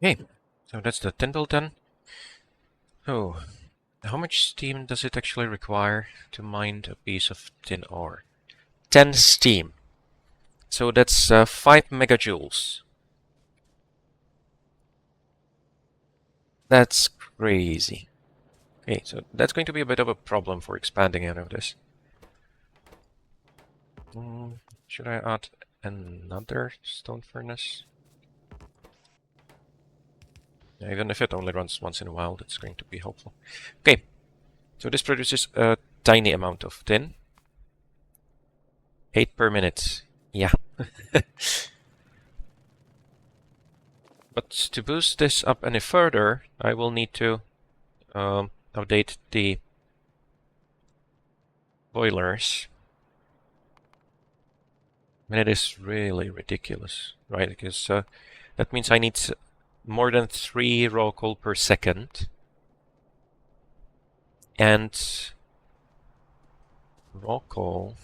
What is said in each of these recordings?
Okay, so that's the tin build done. Oh, how much steam does it actually require to mine a piece of tin ore? 10 steam. So that's 5 megajoules. That's crazy. Okay, so that's going to be a bit of a problem for expanding out of this. Should I add another stone furnace? Even if it only runs once in a while, that's going to be helpful. Okay, so this produces a tiny amount of tin. 8 per minute. Yeah. But to boost this up any further, I will need to update the boilers. And it is really ridiculous, right? Because that means I need more than 3 raw coal per second. And raw coal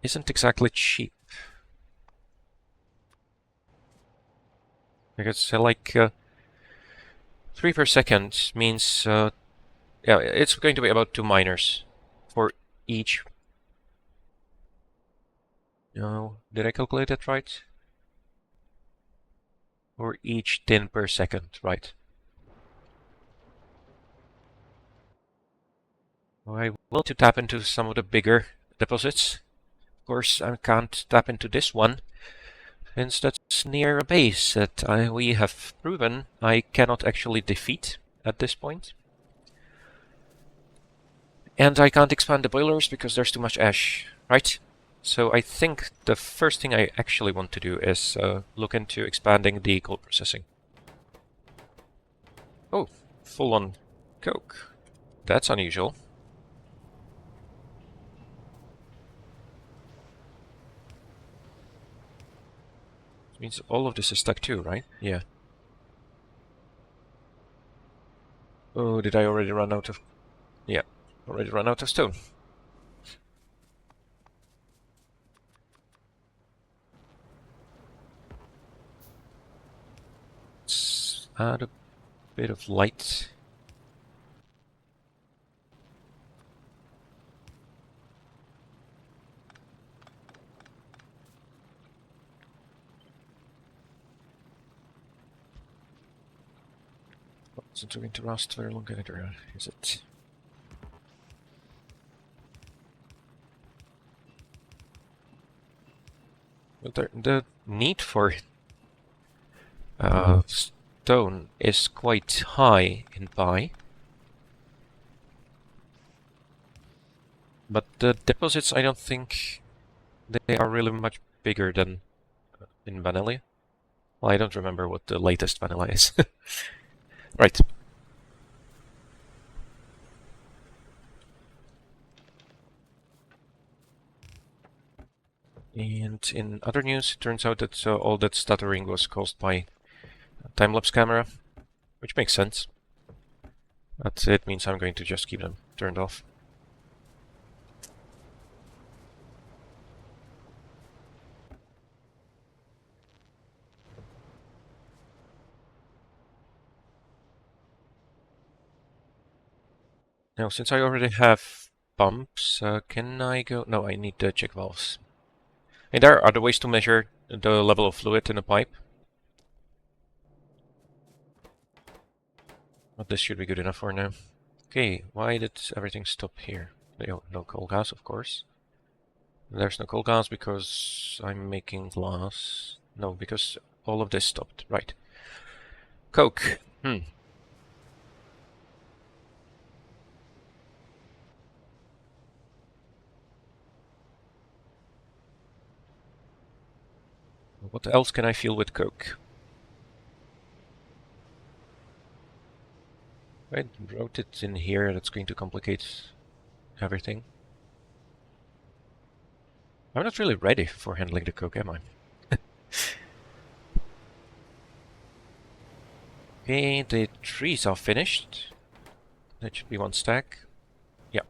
isn't exactly cheap. Because like 3 per second means, yeah, it's going to be about 2 miners for each. No, did I calculate that right? For each tin per second, right? I want to tap into some of the bigger deposits. Of course, I can't tap into this one, since that's near a base that we have proven I cannot actually defeat at this point. And I can't expand the boilers because there's too much ash, right? So I think the first thing I actually want to do is look into expanding the coal processing. Oh, full on coke. That's unusual. Means all of this is stuck too, right? Yeah. Oh, did I already run out of... Yeah, already run out of stone. Let's add a bit of light. Is it going to last very long either, is it? Well, the need for stone is quite high in Pi. But the deposits, I don't think they are really much bigger than in vanilla. Well, I don't remember what the latest vanilla is. Right. And in other news, it turns out that all that stuttering was caused by a time-lapse camera, which makes sense. But it means I'm going to just keep them turned off. Now, since I already have pumps, can I go... No, I need the check valves. And there are other ways to measure the level of fluid in a pipe. But this should be good enough for now. Okay, why did everything stop here? No coal gas, of course. There's no coal gas because I'm making glass. No, because all of this stopped. Right. Coke. What else can I fill with coke? I wrote it in here, that's going to complicate everything. I'm not really ready for handling the coke, am I? Okay, the trees are finished. That should be 1 stack. Yeah.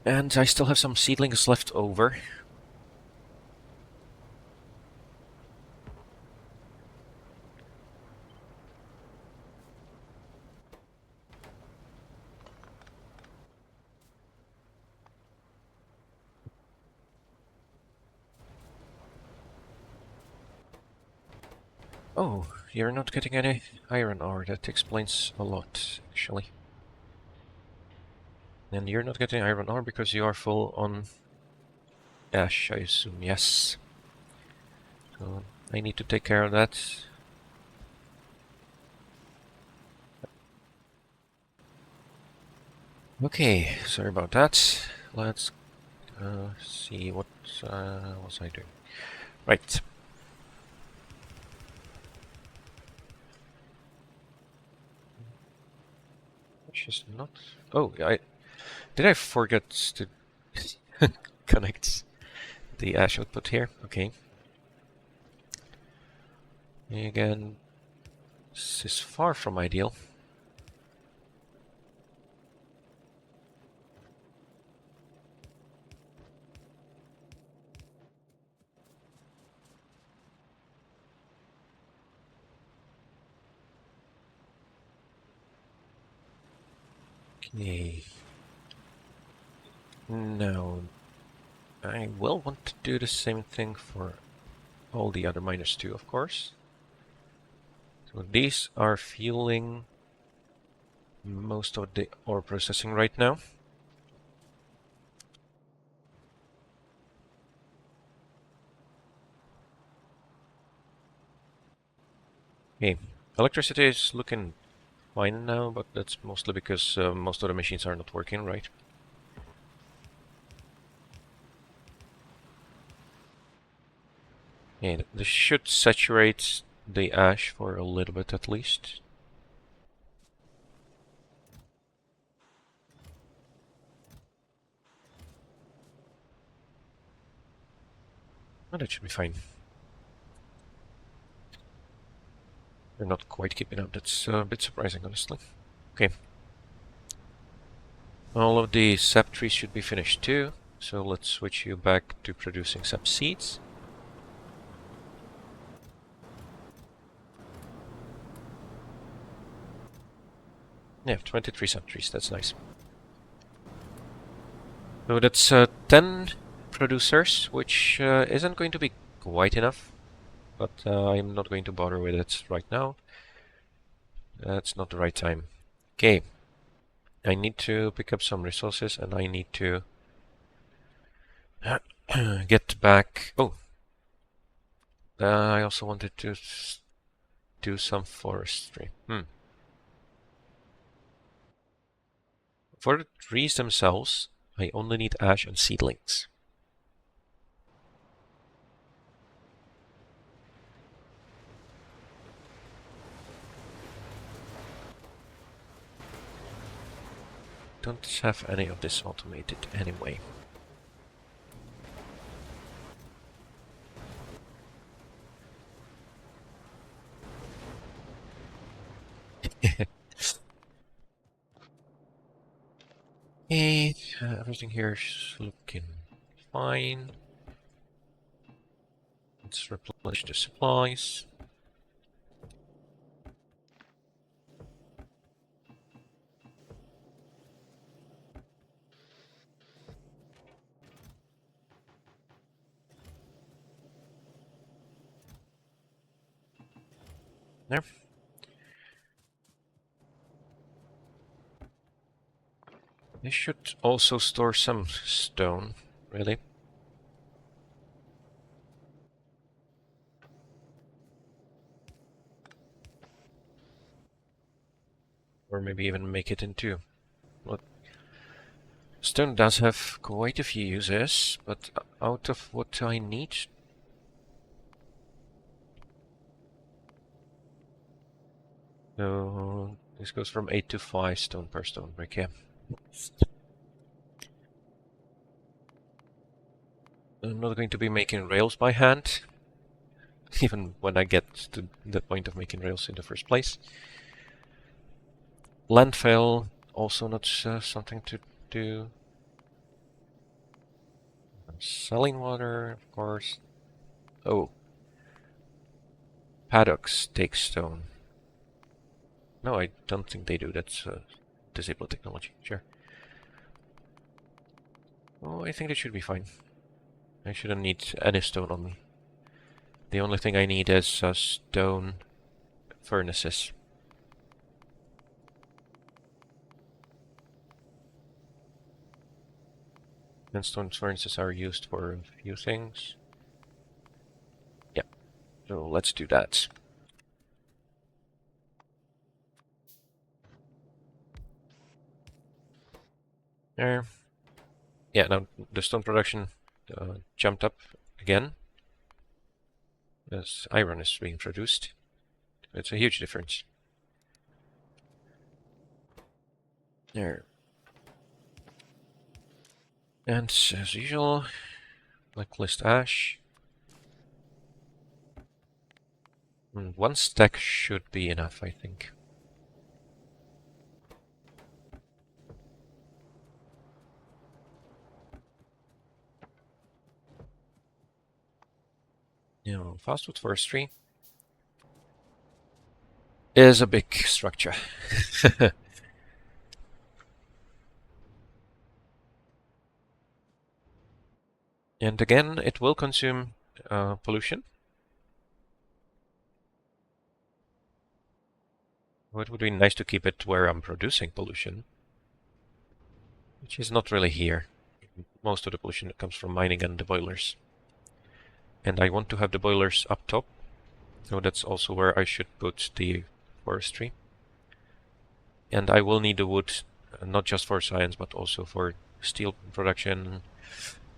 And I still have some seedlings left over, Oh, you're not getting any iron ore. That explains a lot, actually. And you're not getting iron ore because you are full on ash, I assume. Yes. So I need to take care of that. Okay, sorry about that. Let's see what was I doing. Right. Which is not. Oh, did I forget to connect the ash output here? Okay. Again, this is far from ideal. Okay. No. I will want to do the same thing for all the other miners too, of course. So these are fueling most of the ore processing right now. Okay, electricity is looking fine now, but that's mostly because most of the machines are not working, right? Yeah, this should saturate the ash for a little bit at least. Oh, that should be fine. They're not quite keeping up. That's a bit surprising, honestly. Okay. All of the sap trees should be finished too. So let's switch you back to producing sap seeds. Yeah, 23 sap trees. That's nice. So that's 10 producers, which isn't going to be quite enough. But I'm not going to bother with it right now. That's not the right time. Okay. I need to pick up some resources and I need to get back. Oh, I also wanted to do some forestry. For the trees themselves, I only need ash and seedlings. Don't have any of this automated anyway. Okay, everything here is looking fine. Let's replenish the supplies. There. This should also store some stone, really. Or maybe even make it into. What? Stone does have quite a few uses, but out of what I need. So this goes from 8 to 5 stone per stone brick, yeah. I'm not going to be making rails by hand, even when I get to the point of making rails in the first place. Landfill, also not something to do. Selling water, of course. Oh. Paddocks take stone. No, I don't think they do. That's disabled technology. Sure. Oh, I think that should be fine. I shouldn't need any stone on me. The only thing I need is stone furnaces. And stone furnaces are used for a few things. Yeah, so let's do that. There. Yeah, now the stone production jumped up again as iron is being produced. It's a huge difference. There. And as usual, blacklist ash. And 1 stack should be enough, I think. You know, fastwood forestry is a big structure. And again, it will consume pollution. It would be nice to keep it where I'm producing pollution, which is not really here. Most of the pollution comes from mining and the boilers. And I want to have the boilers up top, so that's also where I should put the forestry. And I will need the wood, not just for science, but also for steel production.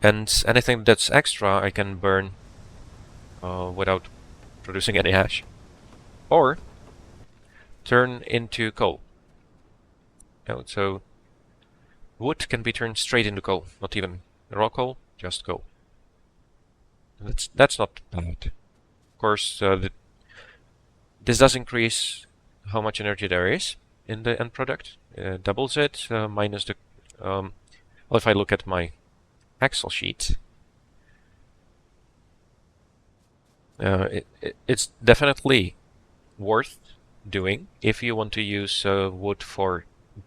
And anything that's extra I can burn without producing any ash. Or turn into coal. So wood can be turned straight into coal, not even raw coal, just coal. That's not bad. Of course, this does increase how much energy there is in the end product. Doubles it, minus the... well, if I look at my Excel sheet, it's definitely worth doing if you want to use wood for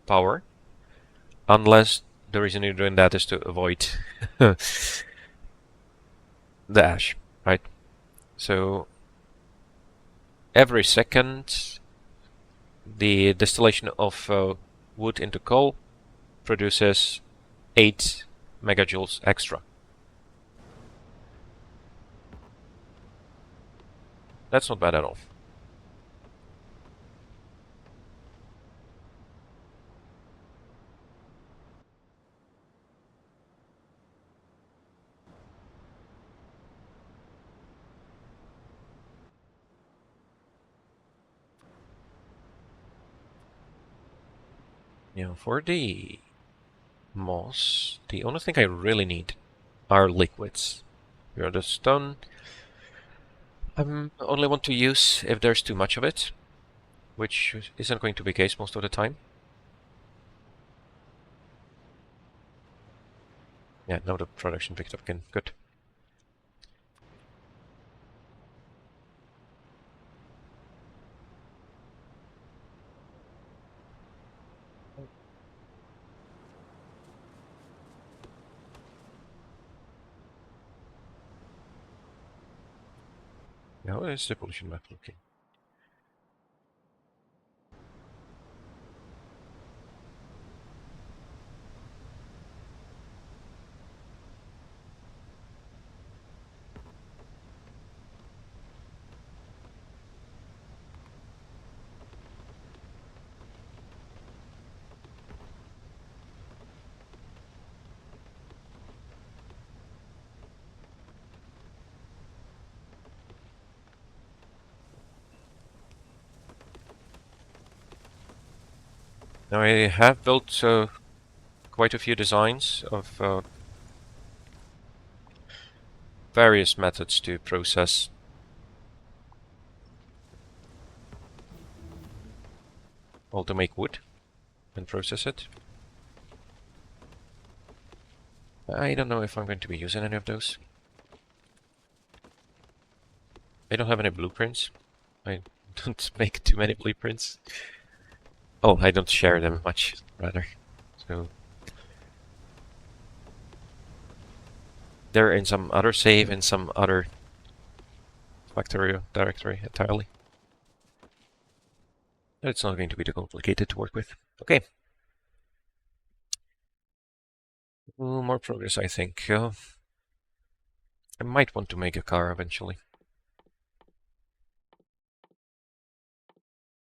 power, unless the reason you're doing that is to avoid the ash, right? So every second the distillation of wood into coal produces 8 megajoules extra. That's not bad at all. For the moss, the only thing I really need are liquids. The stone I only want to use if there's too much of it, which isn't going to be the case most of the time. Yeah, now the production picked up again. Good. How is the pollution map looking? Now I have built quite a few designs of various methods to process to make wood and process it. I don't know if I'm going to be using any of those. I don't have any blueprints. I don't make too many blueprints. Oh, I don't share them much, rather. So they're in some other save, in some other Factorio directory entirely. It's not going to be too complicated to work with. Okay. More progress, I think. I might want to make a car eventually.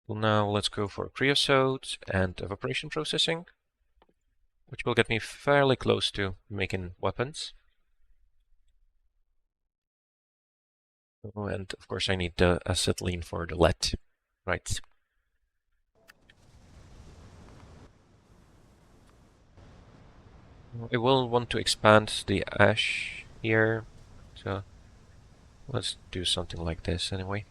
Well, now let's go for creosote and evaporation processing, which will get me fairly close to making weapons. Oh, and of course I need the acetylene for the lead. Right. I will want to expand the ash here, so let's do something like this anyway.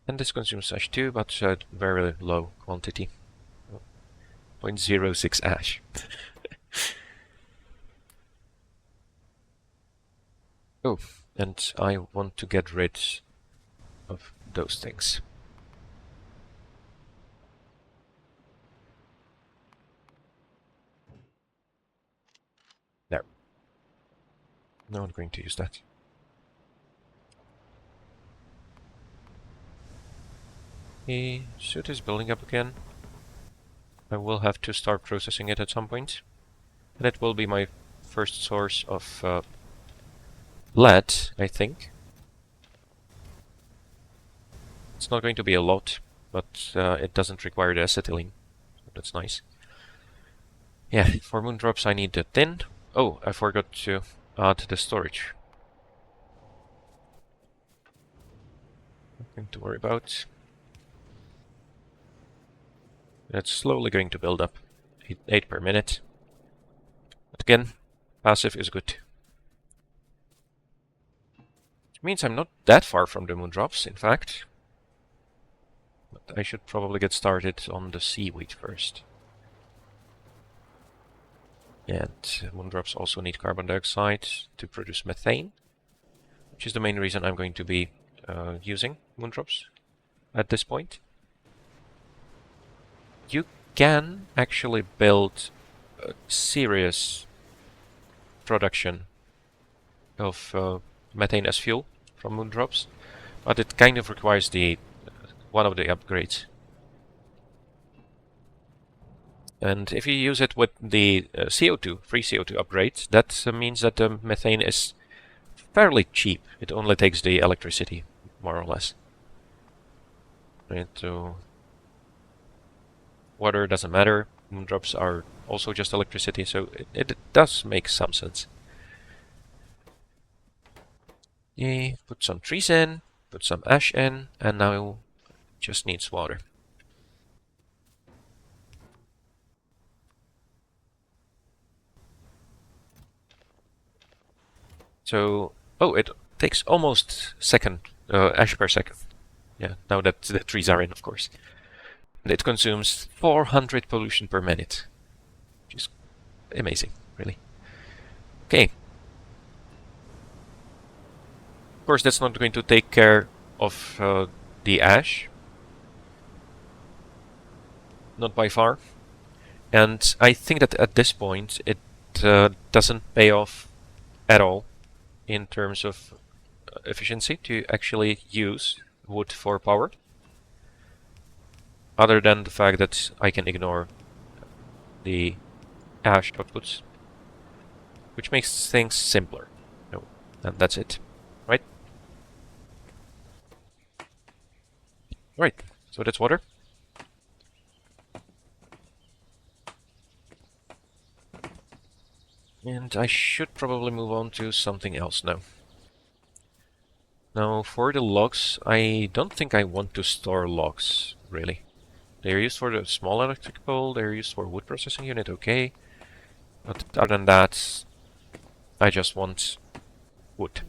And this consumes ash too, but at very low quantity. 0.06 ash. Oh, and I want to get rid of those things. There. No, I'm going to use that. The suit is building up again. I will have to start processing it at some point. And it will be my first source of lead, I think. It's not going to be a lot, but it doesn't require the acetylene. So that's nice. Yeah, for moondrops I need the tin. Oh, I forgot to add the storage. Nothing to worry about. It's slowly going to build up. 8 per minute. But again, passive is good. Which means I'm not that far from the moondrops, in fact. But I should probably get started on the seaweed first. And moondrops also need carbon dioxide to produce methane, which is the main reason I'm going to be using moondrops at this point. You can actually build a serious production of methane as fuel from moondrops, but it kind of requires the one of the upgrades. And if you use it with the CO2, free CO2 upgrade, that means that the methane is fairly cheap. It only takes the electricity, more or less. Right, so water doesn't matter. Moondrops are also just electricity, so it does make some sense. Yeah, put some trees in, put some ash in, and now it just needs water. So, oh, it takes almost ash per second. Yeah, now that the trees are in, of course. And it consumes 400 pollution per minute, which is amazing, really. Okay. Of course, that's not going to take care of the ash. Not by far. And I think that at this point, it doesn't pay off at all in terms of efficiency to actually use wood for power. Other than the fact that I can ignore the ash outputs, which makes things simpler. No, and that's it, right? Right, so that's water. And I should probably move on to something else now. Now, for the logs, I don't think I want to store logs, really. They're used for the small electric pole, they're used for wood processing unit, okay. But other than that, I just want wood.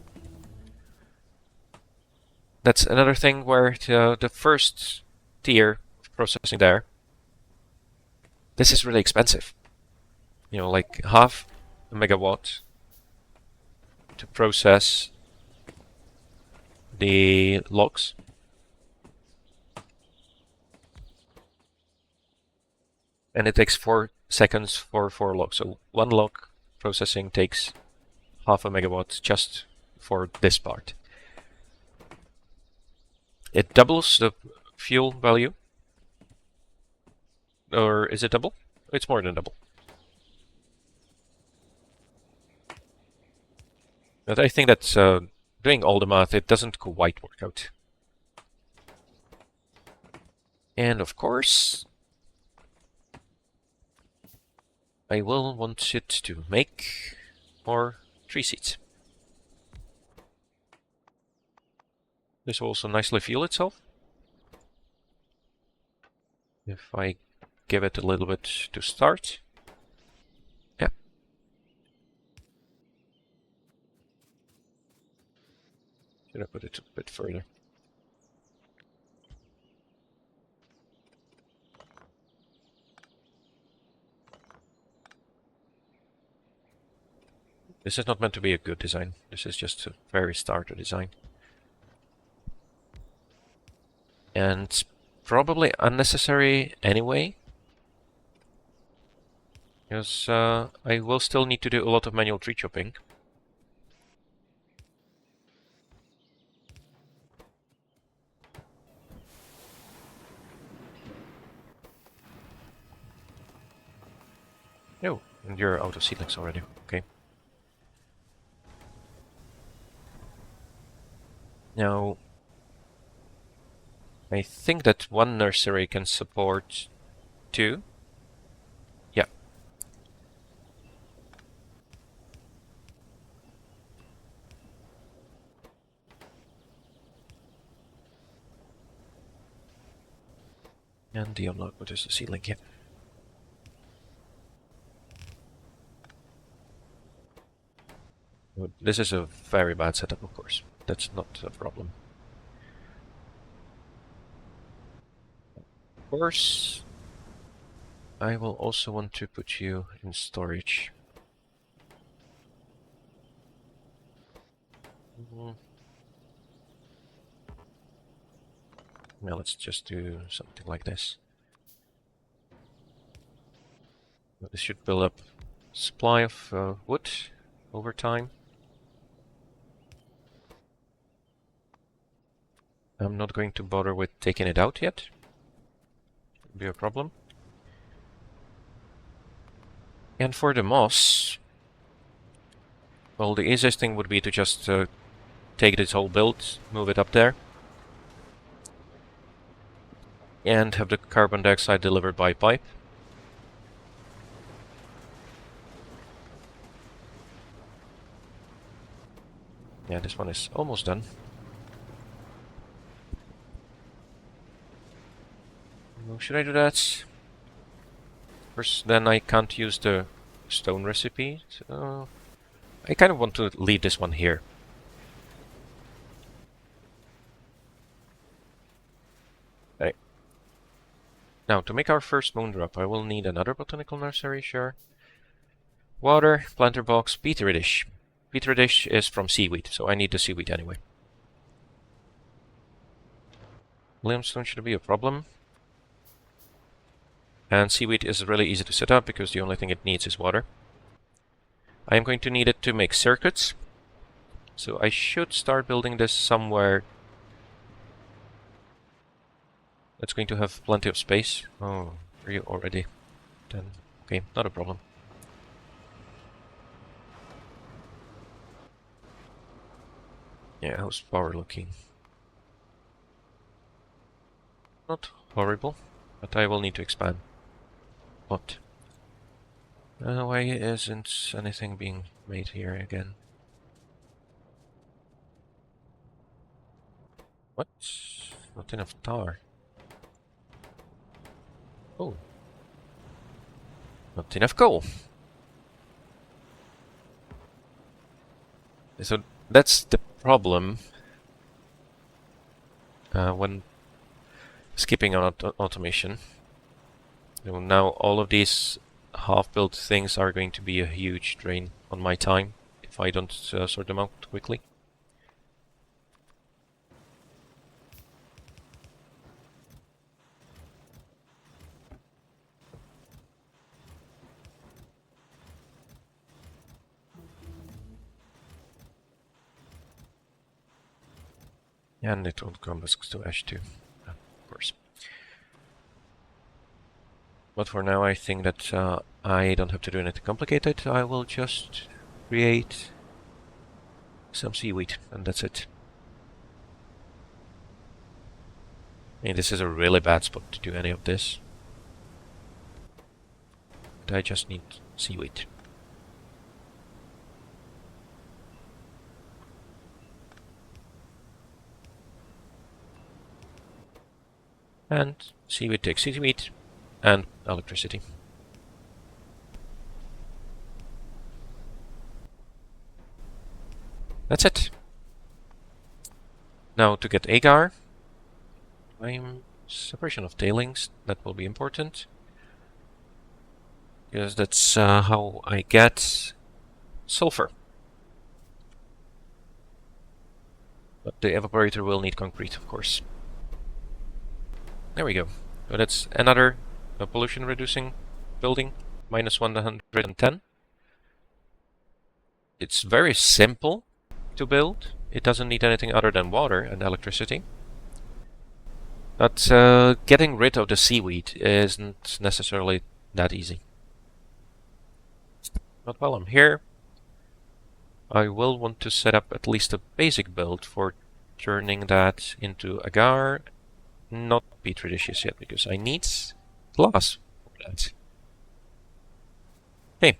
That's another thing where the first tier of processing there, this is really expensive. You know, like half a megawatt to process the logs. And it takes 4 seconds for 4 logs. So 1 log processing takes half a megawatt just for this part. It doubles the fuel value. Or is it double? It's more than double. But I think that doing all the math, it doesn't quite work out. And of course, I will want it to make more tree seeds. This will also nicely fuel itself. If I give it a little bit to start. Yeah. Should I put it a bit further? This is not meant to be a good design. This is just a very starter design. And probably unnecessary anyway. Because I will still need to do a lot of manual tree chopping. Oh, and you're out of seedlings already. Okay. Now, I think that one nursery can support 2. Yeah. And the unlock, what is the seedling? Yeah. This is a very bad setup, of course. That's not a problem. Of course, I will also want to put you in storage. Now let's just do something like this. This should build up supply of wood over time. I'm not going to bother with taking it out yet. Be a problem. And for the moss, well, the easiest thing would be to just take this whole build, move it up there, and have the carbon dioxide delivered by pipe. Yeah, this one is almost done. Should I do that? First, then I can't use the stone recipe, so I kind of want to leave this one here. Okay. Now, to make our first moon drop, I will need another botanical nursery, sure. Water, planter box, petri dish. Petri dish is from Seaweed, so I need the seaweed anyway. Limestone shouldn't be a problem. And seaweed is really easy to set up because the only thing it needs is water. I am going to need it to make circuits. So I should start building this somewhere that's going to have plenty of space. Oh, are you already done? Okay, not a problem. Yeah, how's power looking? Not horrible, but I will need to expand. What? Why isn't anything being made here again? What? Not enough tar. Oh. Not enough coal. So that's the problem when skipping on automation. So now all of these half-built things are going to be a huge drain on my time if I don't sort them out quickly. And it will come to ash too, of course. But for now I think that I don't have to do anything complicated. I will just create some seaweed, and that's it. And this is a really bad spot to do any of this. But I just need seaweed. And seaweed takes seaweed and electricity. That's it. Now to get agar, separation of tailings, that will be important. Because that's how I get sulfur. But the evaporator will need concrete, of course. There we go. So that's another pollution reducing building, minus 110. It's very simple to build. It doesn't need anything other than water and electricity. But getting rid of the seaweed isn't necessarily that easy. But while I'm here, I will want to set up at least a basic build for turning that into agar. Not petri dishes yet, because I need glass for that. Okay.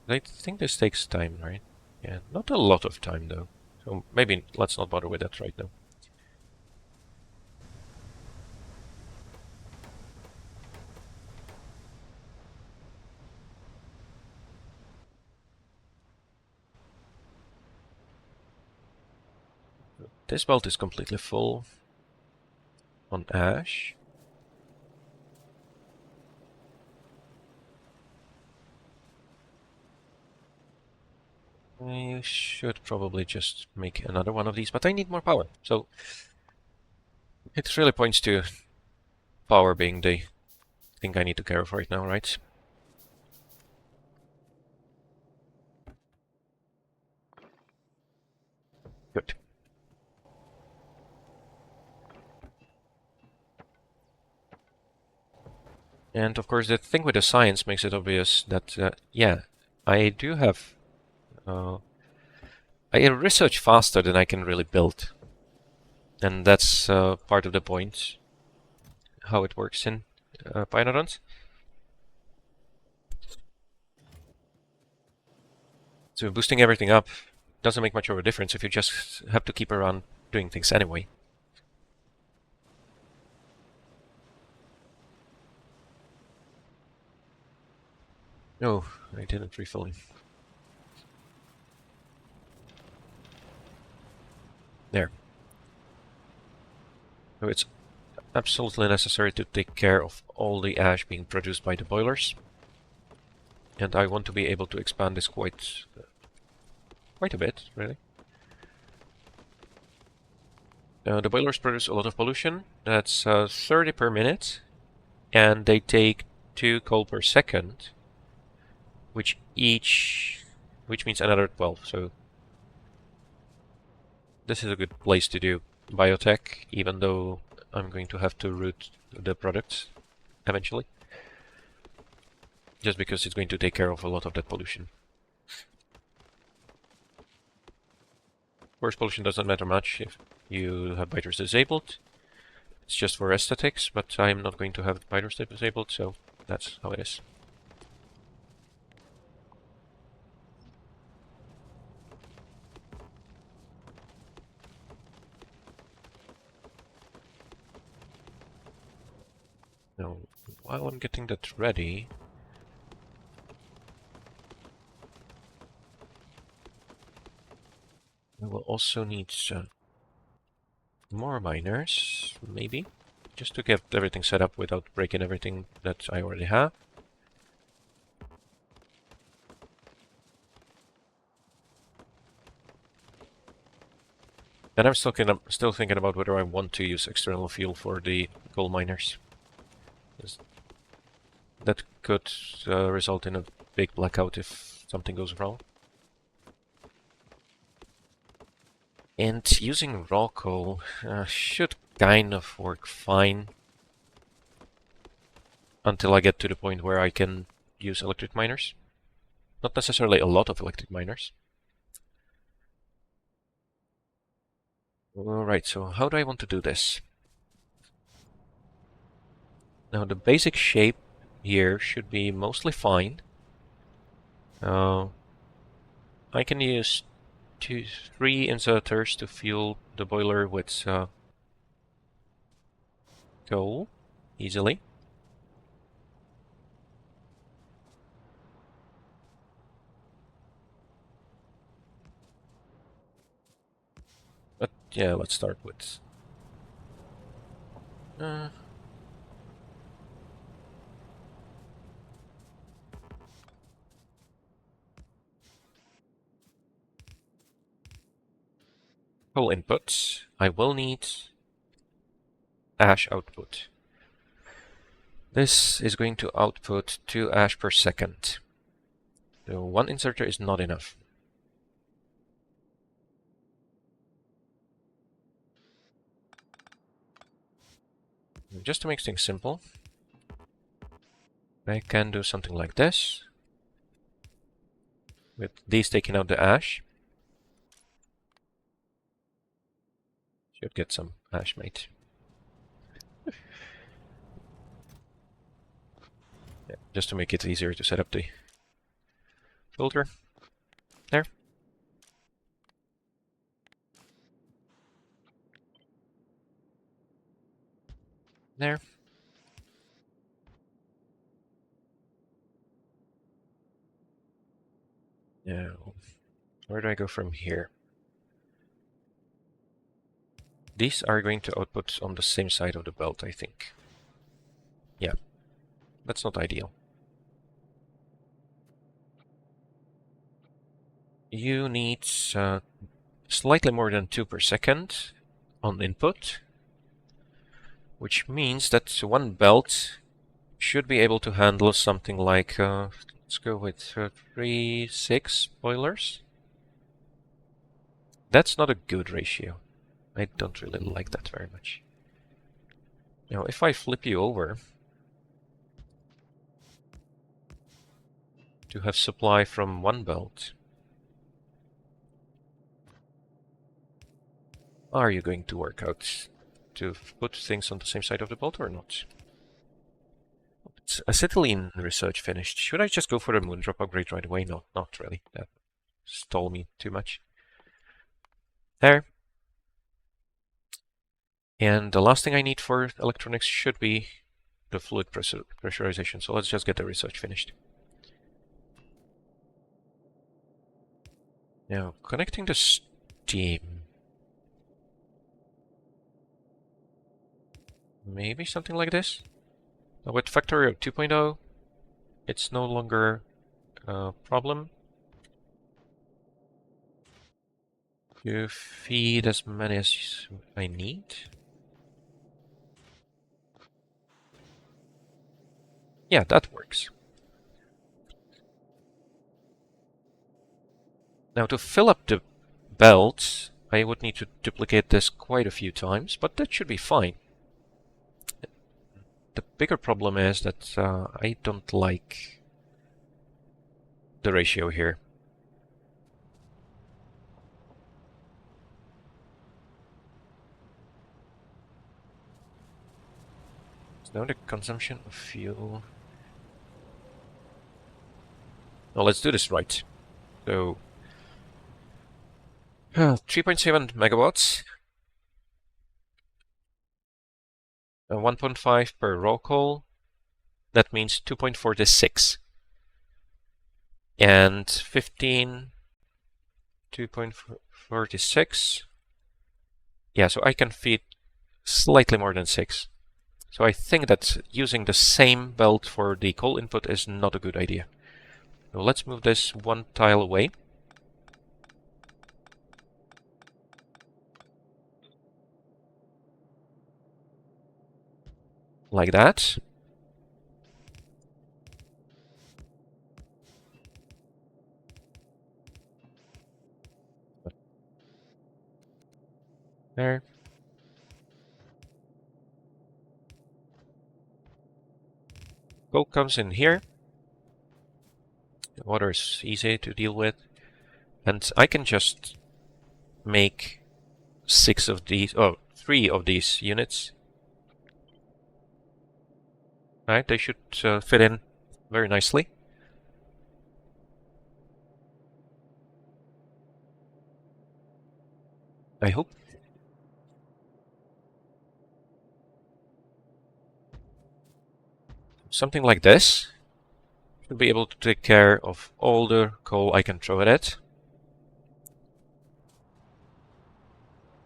I think this takes time, right? Yeah, not a lot of time though. So maybe let's not bother with that right now. This belt is completely full on ash. I should probably just make another one of these, but I need more power. So it really points to power being the thing I need to care of right now, right? Good. And of course, the thing with the science makes it obvious that, yeah, I do have... I research faster than I can really build. And that's part of the point, how it works in Pyanodons. So boosting everything up doesn't make much of a difference if you just have to keep around doing things anyway. No, I didn't refill it. There. So it's absolutely necessary to take care of all the ash being produced by the boilers. And I want to be able to expand this quite a bit, really. The boilers produce a lot of pollution. That's 30 per minute. And they take 2 coal per second. Which means another 12, so this is a good place to do biotech, even though I'm going to have to route the products eventually. Just because it's going to take care of a lot of that pollution. Of course, pollution doesn't matter much if you have biters disabled. It's just for aesthetics, but I'm not going to have biters disabled, so that's how it is. Now, while I'm getting that ready, I will also need more miners, maybe, just to get everything set up without breaking everything that I already have. And I'm still thinking about whether I want to use external fuel for the coal miners. That could result in a big blackout if something goes wrong. And using raw coal should kind of work fine until I get to the point where I can use electric miners. Not necessarily a lot of electric miners. Alright, so how do I want to do this? Now the basic shape here should be mostly fine. I can use 3 inserters to fuel the boiler with coal easily. But yeah, let's start with coal inputs. I will need ash output. This is going to output 2 ash per second. So 1 inserter is not enough. Just to make things simple, I can do something like this, with these taking out the ash. Should get some ash, mate. Yeah, just to make it easier to set up the filter. There. There. Now, where do I go from here? These are going to output on the same side of the belt, I think. Yeah, that's not ideal. You need slightly more than 2 per second on input, which means that one belt should be able to handle something like, let's go with 3-6 boilers. That's not a good ratio. I don't really like that very much. Now, if I flip you over to have supply from one belt, are you going to work out to put things on the same side of the belt or not? It's acetylene research finished. Should I just go for the moondrop upgrade right away? No, not really. That stalled me too much. There. And the last thing I need for electronics should be the fluid pressurization. So let's just get the research finished. Now, connecting the steam. Maybe something like this? Now with Factorio 2.0, it's no longer a problem to feed as many as I need. Yeah, that works. Now to fill up the belt, I would need to duplicate this quite a few times, but that should be fine. The bigger problem is that I don't like the ratio here. So now the consumption of fuel. Now let's do this right. So 3.7 megawatts, 1.5 per raw coal. That means 2.46. And 15, 2.46. Yeah, so I can feed slightly more than 6. So I think that using the same belt for the coal input is not a good idea. So let's move this one tile away. Like that. There. Coal comes in here. The water is easy to deal with. And I can just make 3 of these units. Right, they should fit in very nicely. I hope. Something like this should be able to take care of all the coal I can throw at it.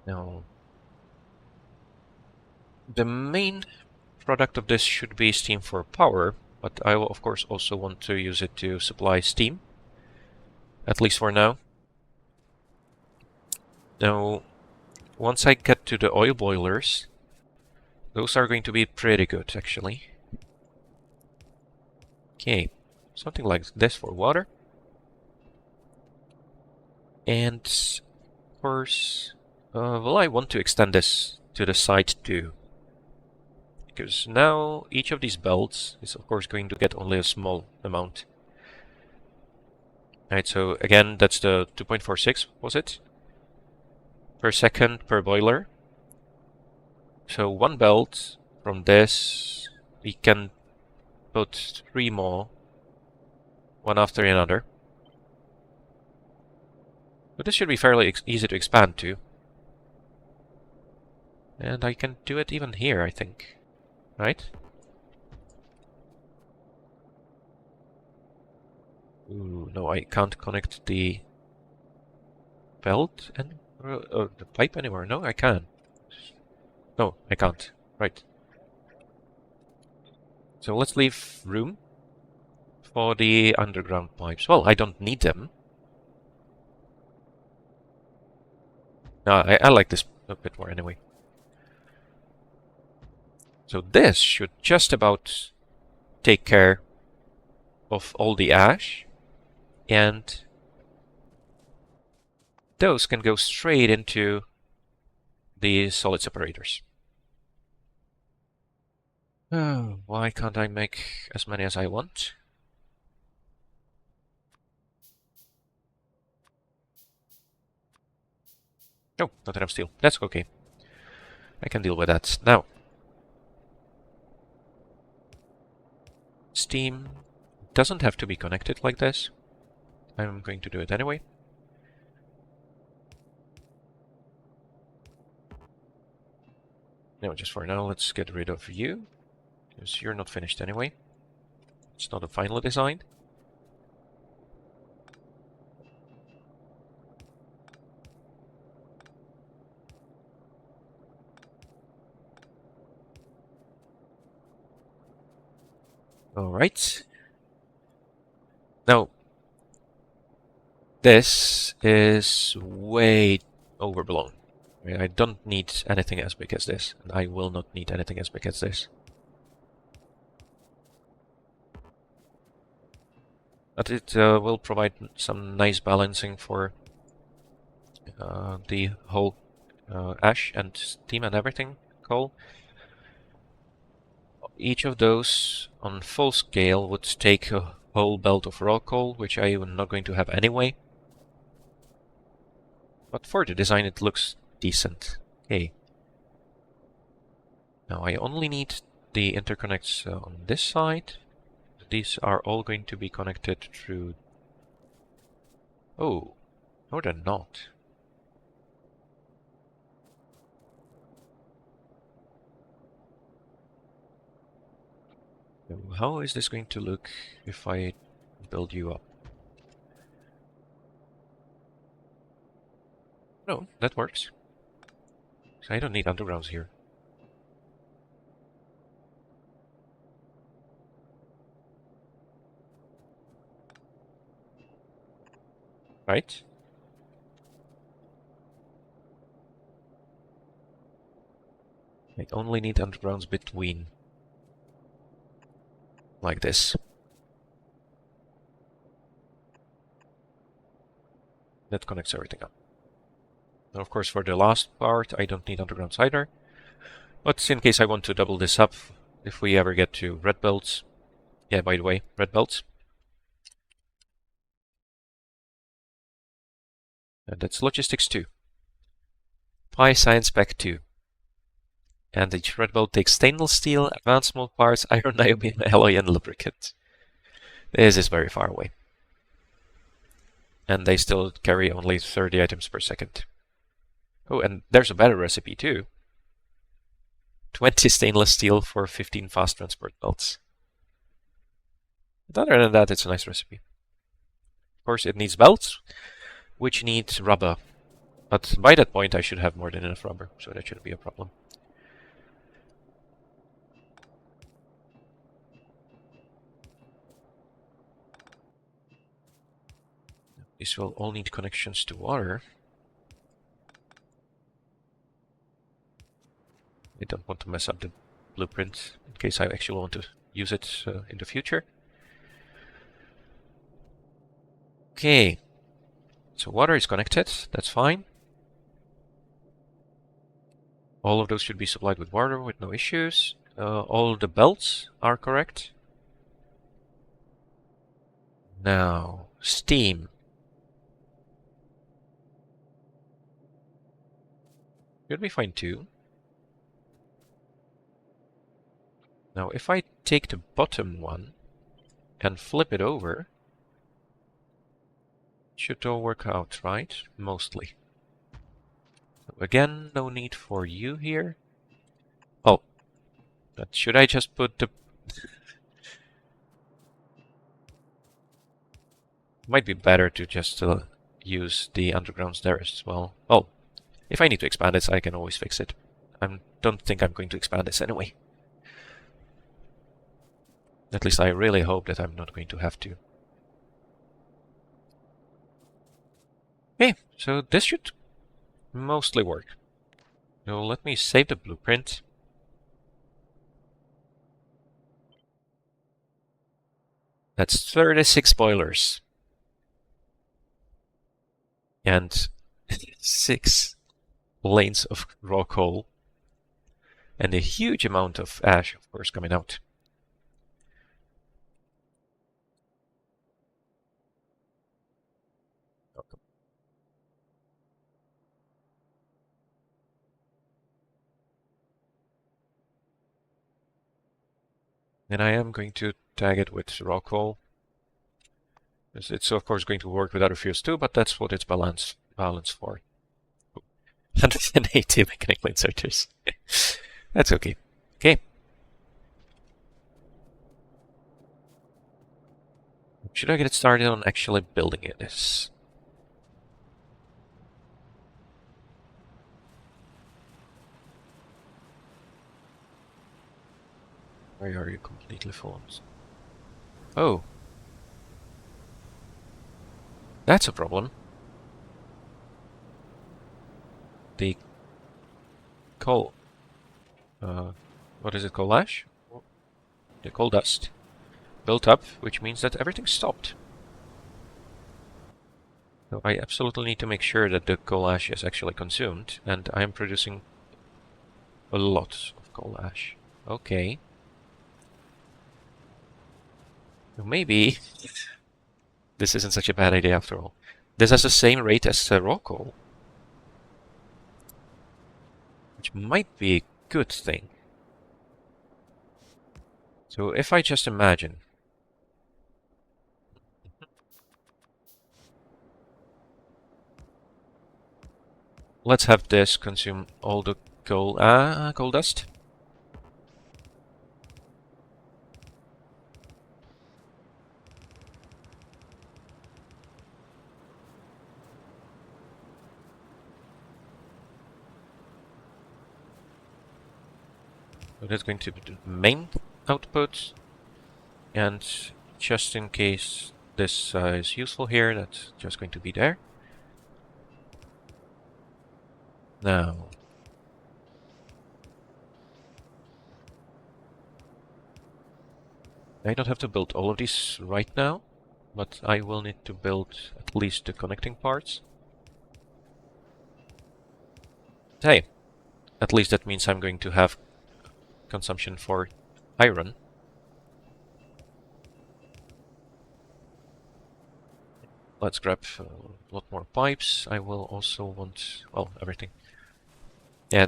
Now, the main product of this should be steam for power, but I will of course also want to use it to supply steam, at least for now. Now, once I get to the oil boilers, those are going to be pretty good, actually. Okay, something like this for water. And, of course, well, I want to extend this to the side too. Because now each of these belts is, of course, going to get only a small amount. Right, so again, that's the 2.46, was it? Per second per boiler. So one belt from this, we can put 3 more, one after another. But this should be fairly easy to expand to. And I can do it even here, I think. Right? Ooh, no, I can't connect the belt and the pipe anymore. No, I can. No, I can't. Right. So let's leave room for the underground pipes. Well, I don't need them. No, I like this a bit more anyway. So this should just about take care of all the ash, and those can go straight into the solid separators. Oh, why can't I make as many as I want? Oh, not enough steel. That's okay. I can deal with that. Now, steam doesn't have to be connected like this. I'm going to do it anyway. No, just for now, let's get rid of you, because you're not finished anyway. It's not a final design. Alright. Now, this is way overblown. I don't need anything as big as this, and I will not need anything as big as this. But it will provide some nice balancing for the whole ash and steam and everything, coal. Each of those on full scale would take a whole belt of raw coal, which I am not going to have anyway. But for the design it looks decent. Okay. Now I only need the interconnects on this side. These are all going to be connected through... Oh, no they're not. So how is this going to look if I build you up? No, that works. So I don't need undergrounds here. Right? I only need undergrounds between. Like this. That connects everything up. Now, of course, for the last part, I don't need undergrounds either. But in case I want to double this up, if we ever get to red belts. Yeah, by the way, red belts. And that's logistics 2. pyScience pack 2. And each red belt takes stainless steel, advanced small parts, iron, niobium, alloy, and lubricant. This is very far away. And they still carry only 30 items per second. Oh, and there's a better recipe too. 20 stainless steel for 15 fast transport belts. But other than that, it's a nice recipe. Of course, it needs belts, which need rubber. But by that point, I should have more than enough rubber, so that shouldn't be a problem. These will all need connections to water. I don't want to mess up the blueprint in case I actually want to use it in the future. Okay, so water is connected, that's fine. All of those should be supplied with water with no issues. All the belts are correct. Now, steam. Should be fine too. Now, if I take the bottom one and flip it over, it should all work out, right? Mostly. So again, no need for you here. Oh, but should I just put the... Might be better to just use the undergrounds there as well. Oh, if I need to expand this, I can always fix it. I don't think I'm going to expand this anyway. At least I really hope that I'm not going to have to. Okay, so this should mostly work. So let me save the blueprint. That's 36 boilers. And 6 lanes of raw coal. And a huge amount of ash, of course, coming out. And I am going to tag it with raw coal. It's of course going to work with other fuels too, but that's what it's balanced for. 180 mechanical inserters. That's okay. Okay. Should I get started on actually building this? Why are you completely full? Oh. That's a problem. The coal... what is it, coal ash? The coal dust built up, which means that everything stopped. So I absolutely need to make sure that the coal ash is actually consumed, and I am producing a lot of coal ash. Okay. Maybe this isn't such a bad idea after all. This has the same rate as raw coal, which might be a good thing. So if I just imagine... Let's have this consume all the coal dust. So that's going to be the main output. And just in case this is useful here, that's just going to be there. Now, I don't have to build all of these right now, but I will need to build at least the connecting parts. Hey, at least that means I'm going to have consumption for iron. Let's grab a lot more pipes. I will also want, well, everything. Yeah,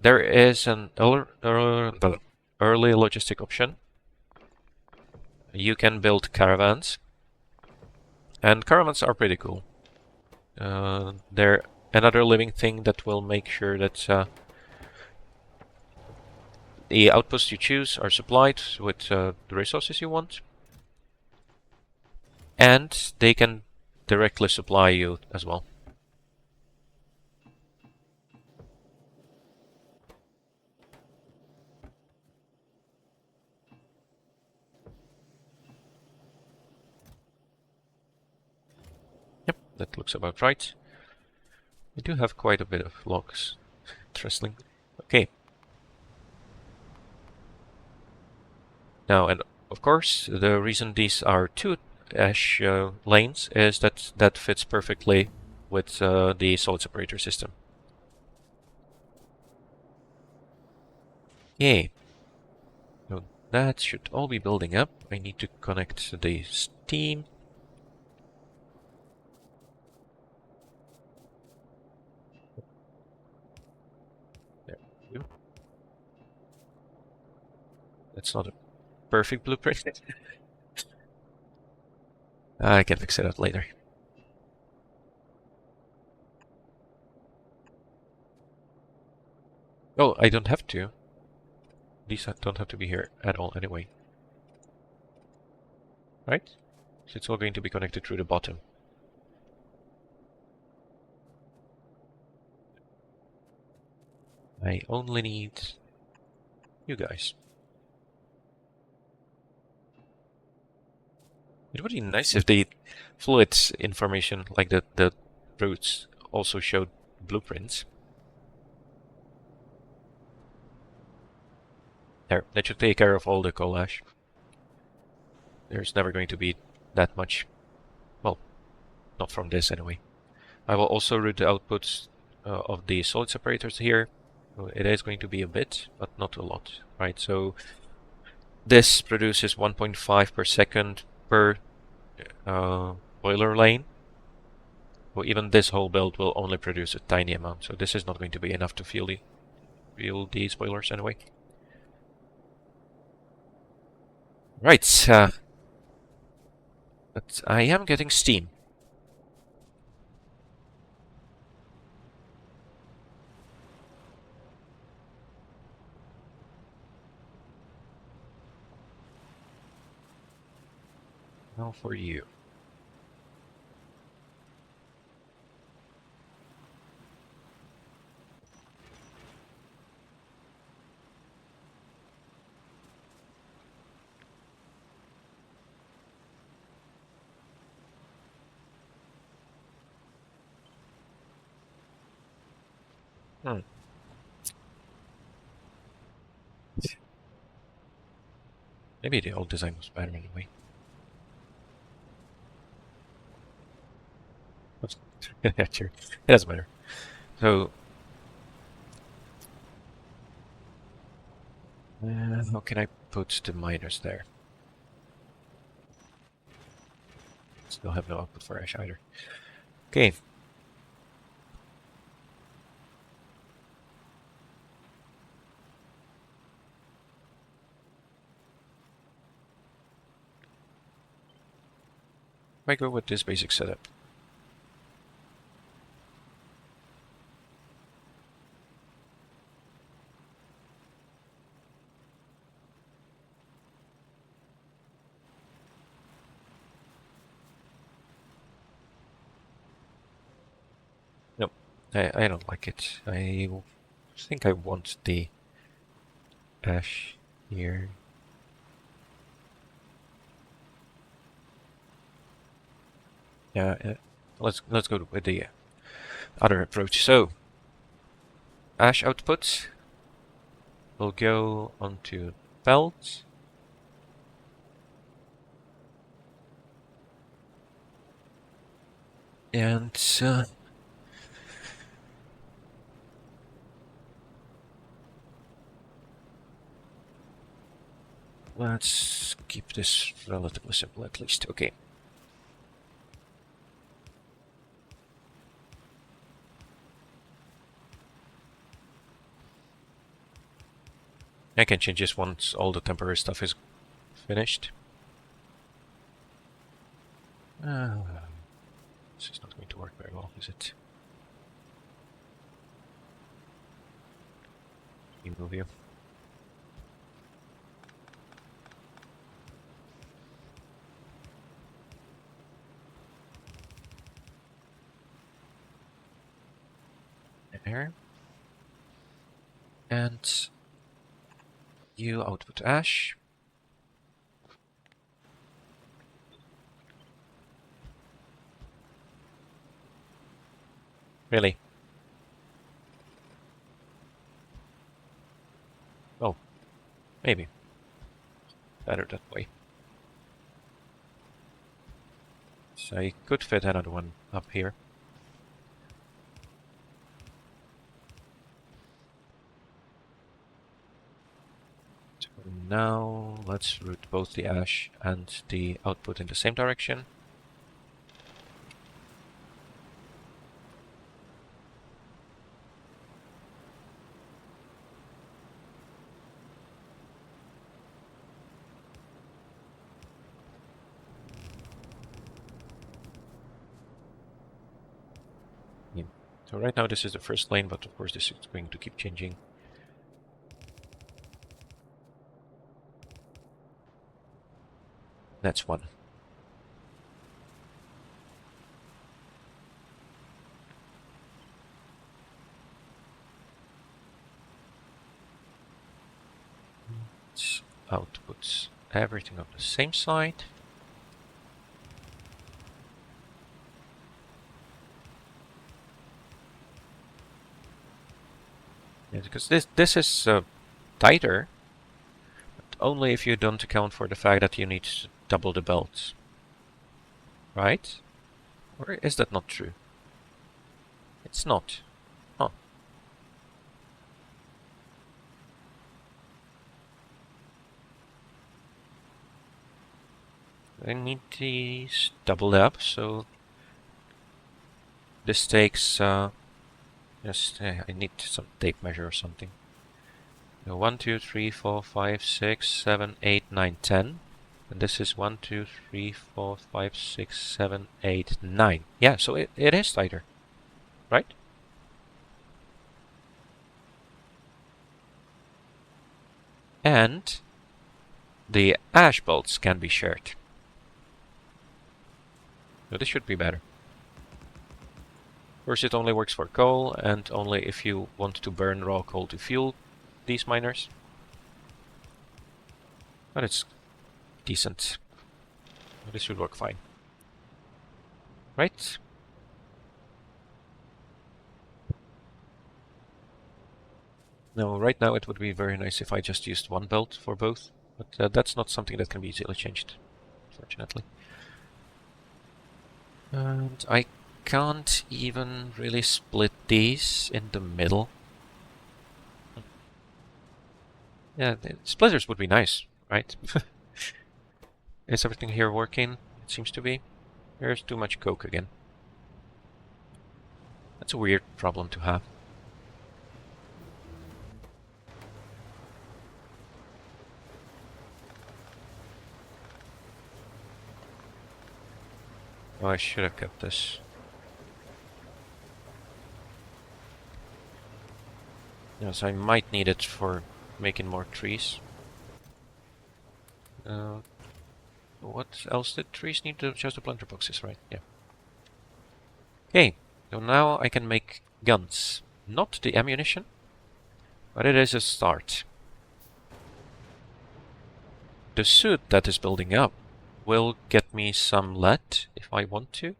there is an early logistic option. You can build caravans, and caravans are pretty cool. They're another living thing that will make sure that the outposts you choose are supplied with the resources you want, and they can directly supply you as well. Yep, that looks about right. We do have quite a bit of logs. Interesting. Okay. Now, and of course, the reason these are two ash lanes is that that fits perfectly with the solid separator system. Yay. So that should all be building up. I need to connect the steam. There we go. That's not a perfect blueprint. I can fix it out later. Oh, I don't have to. These don't have to be here at all anyway. Right? So it's all going to be connected through the bottom. I only need you guys. It would be nice if the fluid information, like the routes, also showed blueprints. There, that should take care of all the coal ash. There's never going to be that much. Well, not from this anyway. I will also route the outputs of the solid separators here. It is going to be a bit, but not a lot, right? So this produces 1.5 per second per boiler lane. Well, even this whole build will only produce a tiny amount, so this is not going to be enough to fuel these boilers anyway. Right, but I am getting steam. Now for you. Hmm. Maybe the old design was better anyway. Yeah, sure. It doesn't matter. So, how can I put the miners there? Still have no output for ash either. Okay. I go with this basic setup. Nope, I don't like it. I think I want the ash here. Yeah, let's go with the other approach. So, ash output will go onto belt. And Let's keep this relatively simple at least. Okay. I can change this once all the temporary stuff is finished. This is not going to work very well, is it? Move you. There. And you output ash. Really? Oh, maybe. Better that way. So I could fit another one up here. So now let's route both the ash and the output in the same direction. So right now this is the first lane, but of course this is going to keep changing. That's one. Let's output everything on the same side. Yeah, because this is tighter, but only if you don't account for the fact that you need to double the belts. Right? Or is that not true? It's not. Huh. I need these doubled up, so this takes I need some tape measure or something. 1, 2, 3, 4, 5, 6, 7, 8, 9, 10. And this is 1, 2, 3, 4, 5, 6, 7, 8, 9. Yeah, so it is tighter, right? And the ash bolts can be shared. So this should be better. Of course, it only works for coal, and only if you want to burn raw coal to fuel these miners. But it's decent. This should work fine. Right? No, right now it would be very nice if I just used one belt for both, but that's not something that can be easily changed, fortunately. And I can't even really split these in the middle. Yeah, the splitters would be nice, right? Is everything here working? It seems to be. There's too much coke again. That's a weird problem to have. Oh, I should have kept this. Yes, I might need it for making more trees. What else did trees need? Just the planter boxes, right? Yeah. Okay, so now I can make guns. Not the ammunition, but it is a start. The suit that is building up will get me some lead if I want to.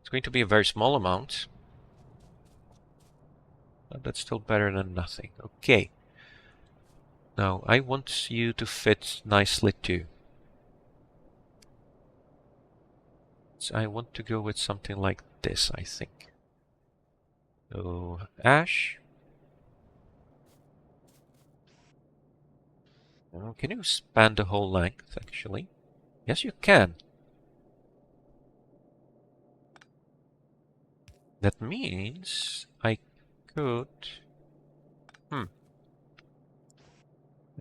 It's going to be a very small amount, but that's still better than nothing. Okay. Now, I want you to fit nicely too. So I want to go with something like this, I think. So, ash. Can you span the whole length, actually? Yes, you can. That means I could... I'm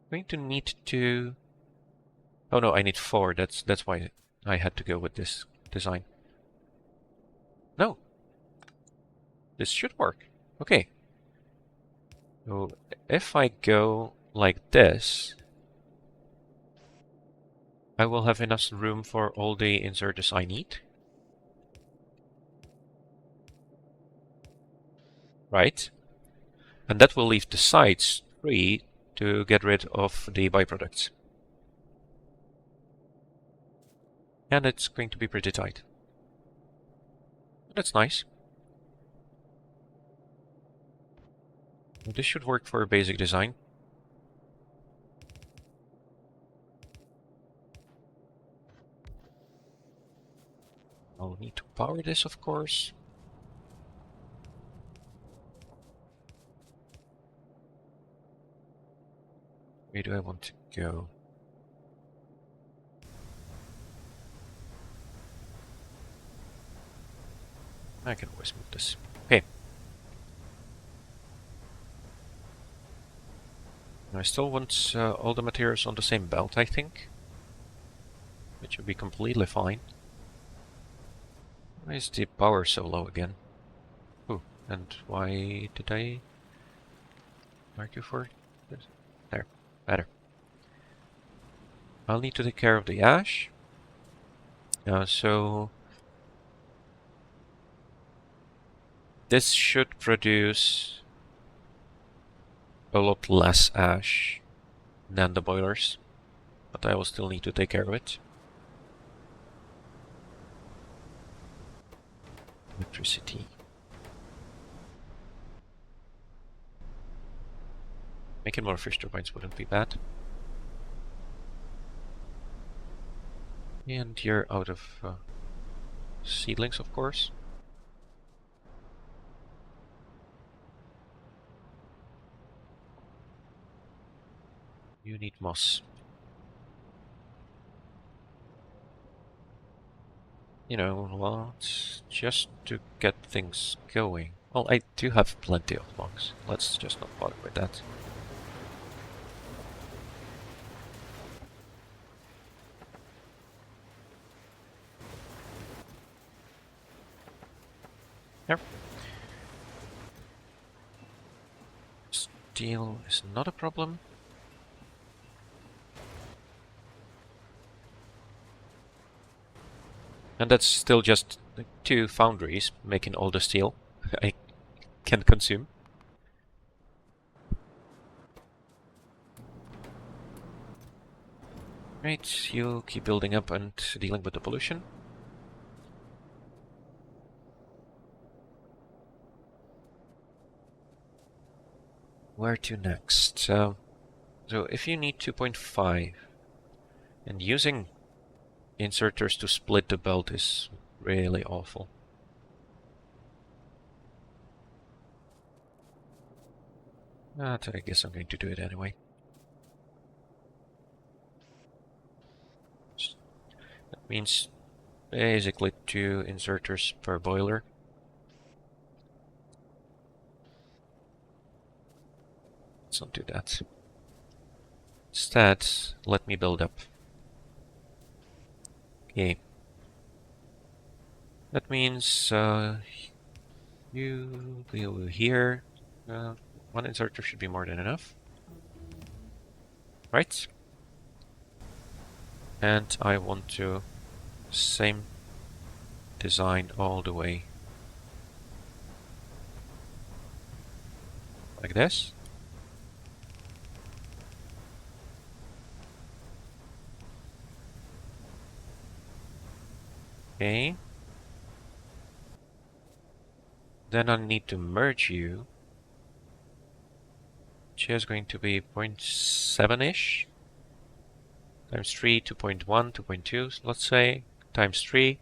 going to need to... Oh no, I need 4. That's why I had to go with this design. No. This should work. Okay. So if I go like this, I will have enough room for all the inserters I need. Right? And that will leave the sides free to get rid of the byproducts. And it's going to be pretty tight. That's nice. This should work for a basic design. I'll need to power this, of course. Where do I want to go? I can always move this. Okay. I still want all the materials on the same belt, I think. Which would be completely fine. Why is the power so low again? Oh, and why did I argue for this? There, better. I'll need to take care of the ash. So this should produce a lot less ash than the boilers, but I will still need to take care of it. Electricity. Making more fish turbines wouldn't be bad. And you're out of seedlings, of course. You need moss. You know what? Just to get things going. Well, I do have plenty of logs. Let's just not bother with that. Yep. Steel is not a problem. And that's still just 2 foundries making all the steel I can consume. Right, you keep building up and dealing with the pollution. Where to next? So if you need 2.5, and using inserters to split the belt is really awful. But I guess I'm going to do it anyway. That means basically 2 inserters per boiler. Let's not do that. Instead, let me build up. Okay. That means you go here. 1 inserter should be more than enough. Right? And I want to same design all the way. Like this. Okay. Then I need to merge you. Which is going to be 0.7-ish. Times 3, 2.1, 2.2, let's say. Times 3.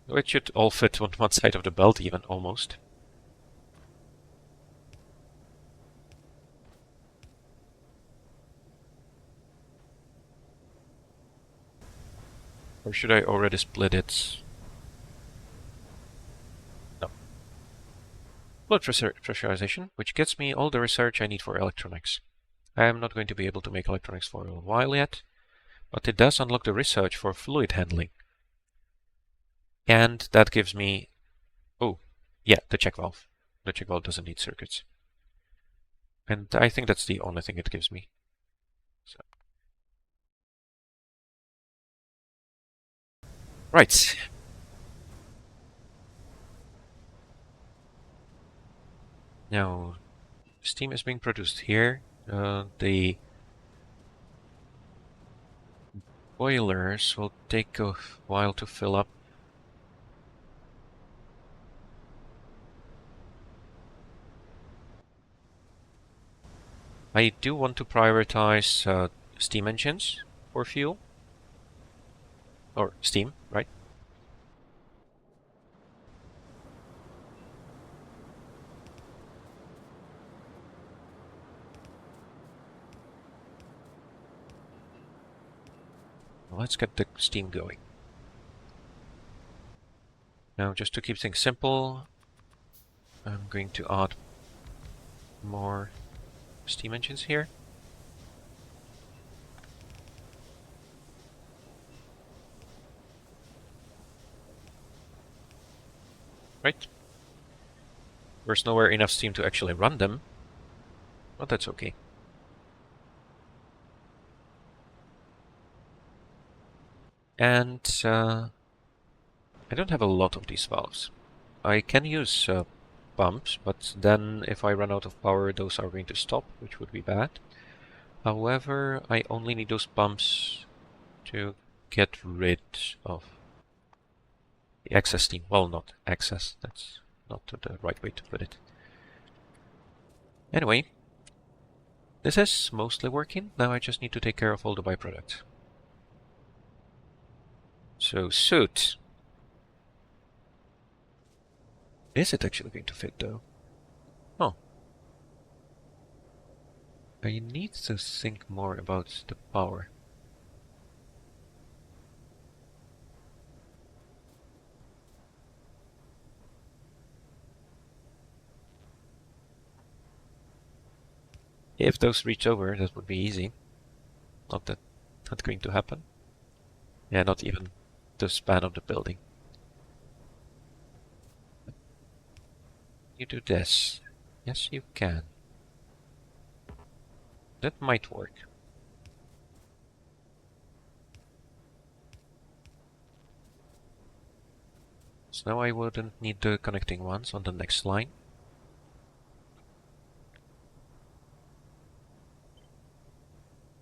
Which should all fit on one side of the belt even, almost. Or should I already split it? No. Blood pressurization, which gets me all the research I need for electronics. I am not going to be able to make electronics for a while yet, but it does unlock the research for fluid handling. And that gives me... Oh, yeah, the check valve. The check valve doesn't need circuits. And I think that's the only thing it gives me. So. Right. Now, steam is being produced here. The boilers will take a while to fill up. I do want to prioritize steam engines for fuel. Or steam, right? Let's get the steam going. Now, just to keep things simple, I'm going to add more steam engines here. Right? There's nowhere enough steam to actually run them, but that's okay. And I don't have a lot of these valves. I can use pumps, but then if I run out of power, those are going to stop, which would be bad. However, I only need those pumps to get rid of the excess steam. Well, not excess, that's not the right way to put it. Anyway, this is mostly working. Now I just need to take care of all the byproducts. So, suit. Is it actually going to fit, though? Oh. I need to think more about the power. If those reach over, that would be easy. Not going to happen. Yeah, not even the span of the building. You do this. Yes, you can. That might work. So now I wouldn't need the connecting ones on the next line.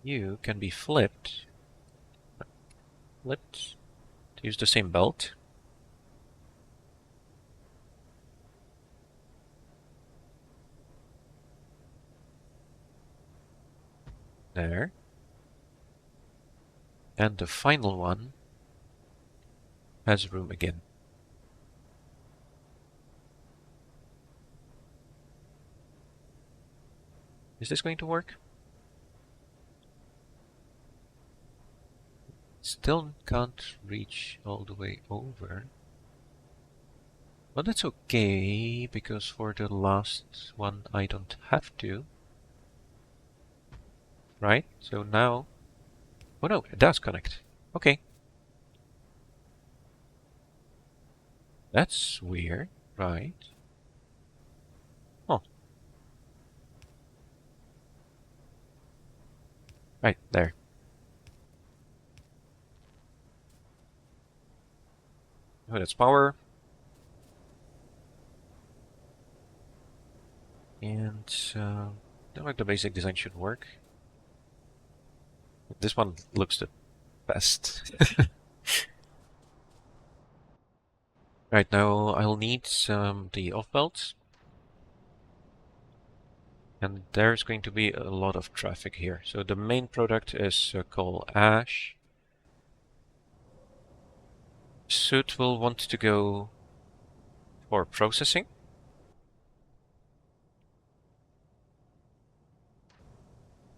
You can be flipped. Flipped. To use the same belt. There. And the final one has room again. Is this going to work? Still can't reach all the way over. But that's okay, because for the last one I don't have to. Right? So now... Oh no, it does connect. Okay. That's weird, right? Oh. Right, there. Oh, that's power. And like the basic design should work. This one looks the best. Right, now I'll need the off belts. And there's going to be a lot of traffic here. So the main product is coal ash. Soot will want to go for processing.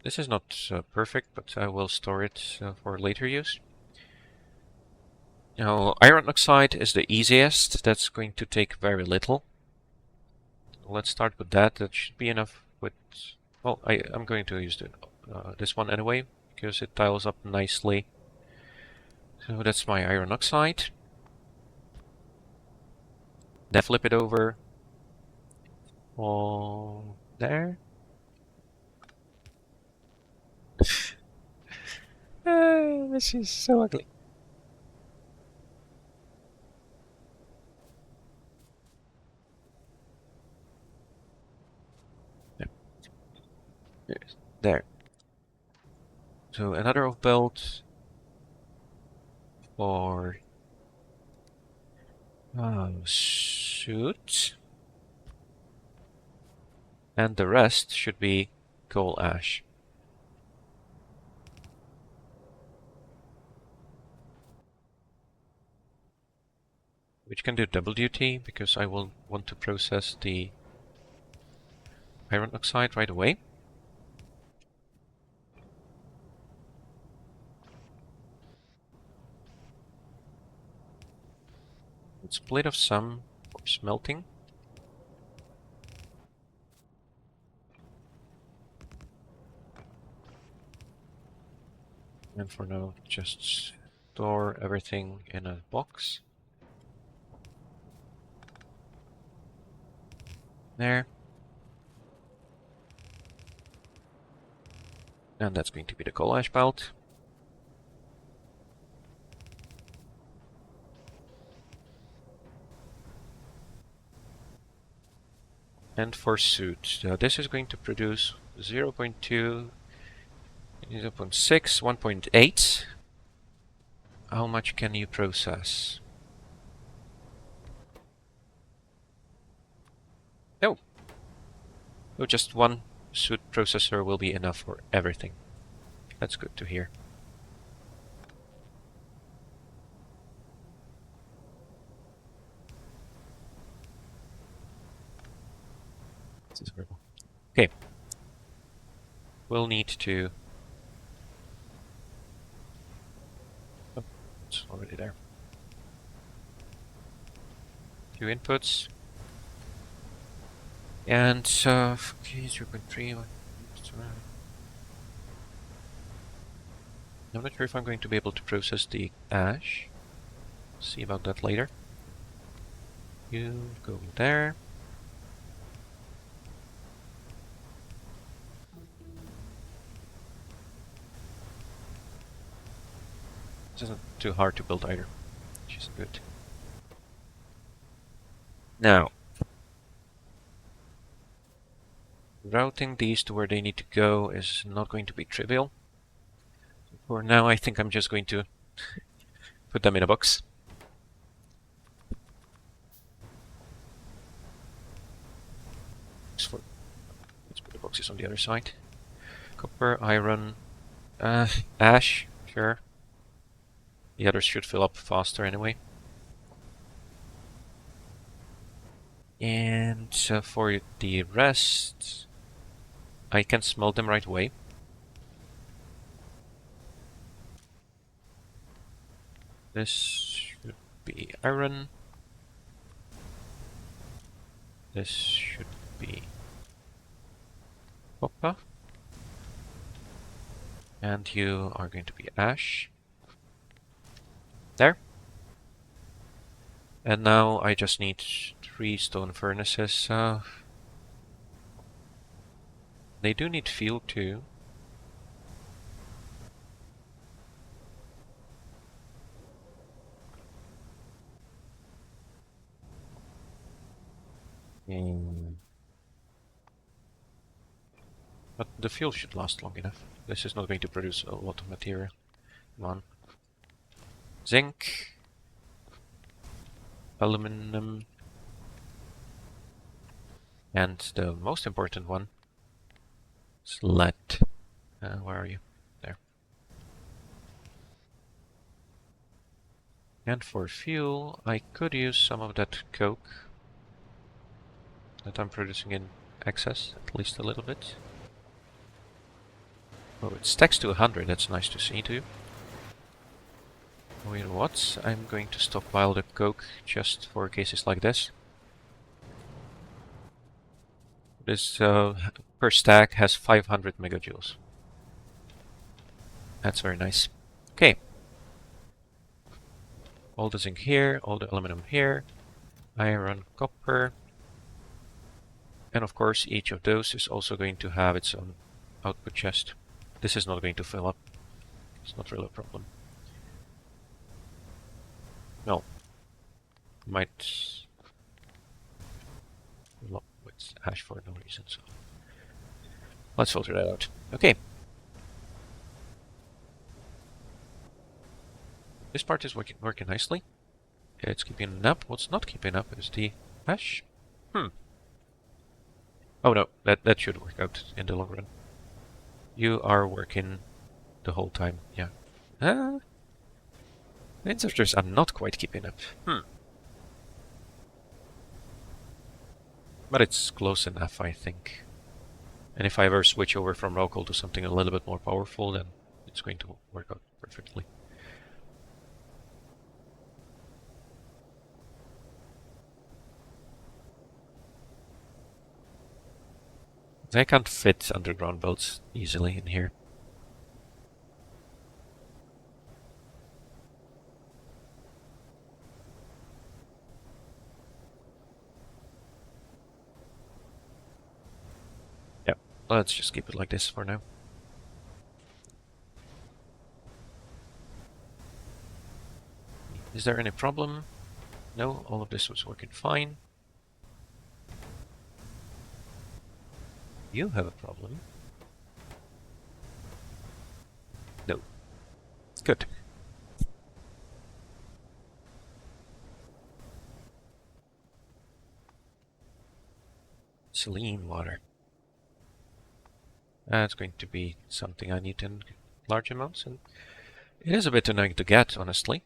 This is not perfect, but I will store it for later use. Now, iron oxide is the easiest. That's going to take very little. Let's start with that. That should be enough with... Well, I'm going to use this one anyway, because it tiles up nicely. So that's my iron oxide. Then flip it over. All there. This is so ugly. There. So another off belt for suit, and the rest should be coal ash. Which can do double duty because I will want to process the iron oxide right away. Split of some for smelting. And for now, just store everything in a box. There. And that's going to be the coal ash belt. And for suit, this is going to produce 0.2, 0.6, 1.8. How much can you process? No. So just one suit processor will be enough for everything. That's good to hear. This is horrible. Okay. We'll need to... Oh, it's already there. Few inputs. And, okay, 0.3. I'm not sure if I'm going to be able to process the ash. See about that later. You go there. This isn't too hard to build either, which is good. Now, routing these to where they need to go is not going to be trivial. For now, I think I'm just going to put them in a box. Let's put the boxes on the other side. Copper, iron, ash, sure. The others should fill up faster anyway. And for the rest, I can smelt them right away. This should be iron. This should be copper. And you are going to be ash. There. And now I just need 3 stone furnaces. They do need fuel too. But the fuel should last long enough. This is not going to produce a lot of material. Come on. Zinc. Aluminum. And the most important one is lead. Where are you? There. And for fuel, I could use some of that coke that I'm producing in excess, at least a little bit. Oh, it stacks to 100, that's nice to see too. Oh, you know what? I'm going to stockpile the coke just for cases like this. This per stack has 500 megajoules. That's very nice. Okay. All the zinc here, all the aluminum here, iron, copper. And of course, each of those is also going to have its own output chest. This is not going to fill up. It's not really a problem. No. Might fill up with hash for no reason, so let's filter that out. Okay. This part is working nicely. It's keeping up. What's not keeping up is the hash. Oh no, that should work out in the long run. You are working the whole time, yeah. The inserters are not quite keeping up. But it's close enough, I think. And if I ever switch over from local to something a little bit more powerful, then it's going to work out perfectly. I can't fit underground belts easily in here. Yep, let's just keep it like this for now. Is there any problem? No, all of this was working fine. You have a problem. No. Good. Saline water. That's going to be something I need in large amounts, and it is a bit annoying to get, honestly.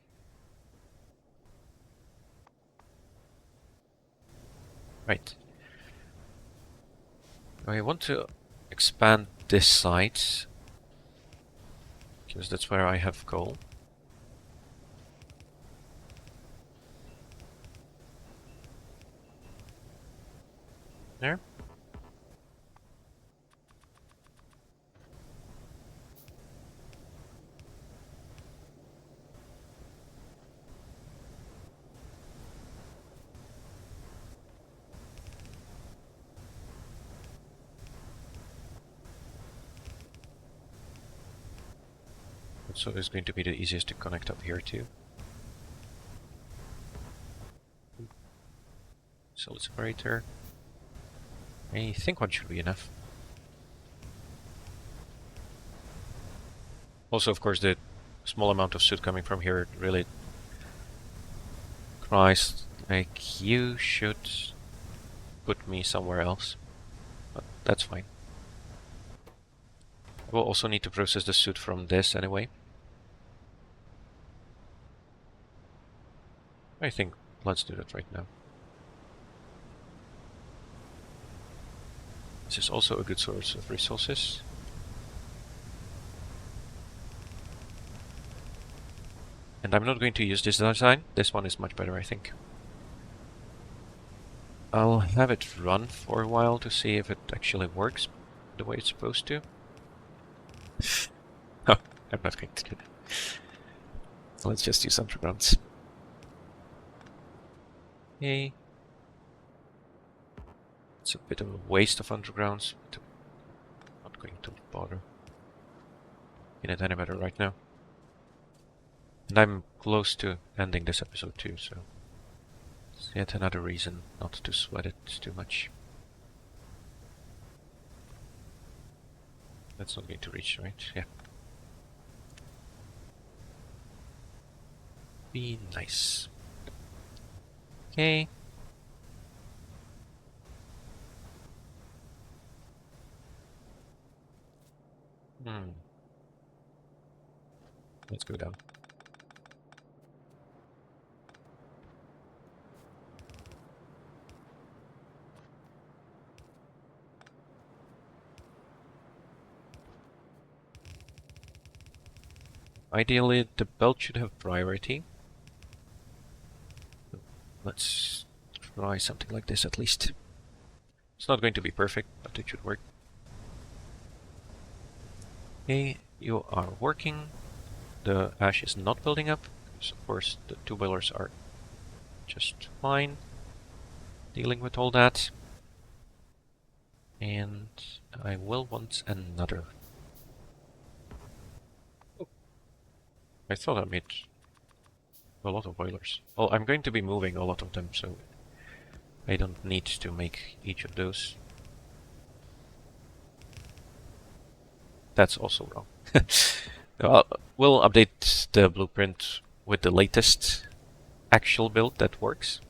Right. I want to expand this site, because that's where I have coal. There. So it's going to be the easiest to connect up here too. Solid separator. I think one should be enough. Also, of course, the small amount of soot coming from here really... Christ, like, you should put me somewhere else. But that's fine. We'll also need to process the soot from this anyway. I think let's do that right now. This is also a good source of resources. And I'm not going to use this design. This one is much better, I think. I'll have it run for a while to see if it actually works the way it's supposed to. Oh, I'm not going to do that. Let's just use undergrounds. Yay. It's a bit of a waste of undergrounds, but I'm not going to bother in it any better right now. And I'm close to ending this episode too, so it's yet another reason not to sweat it too much. That's not going to reach, right? Yeah. Be nice. Okay. Let's go down. ideally the belt should have priority. Let's try something like this at least. It's not going to be perfect, but it should work. Okay, you are working. The ash is not building up, because of course the two boilers are just fine dealing with all that. And I will want another. Oh, I thought I made a lot of boilers. Well, I'm going to be moving a lot of them, so I don't need to make each of those. That's also wrong. We'll update the blueprint with the latest actual build that works.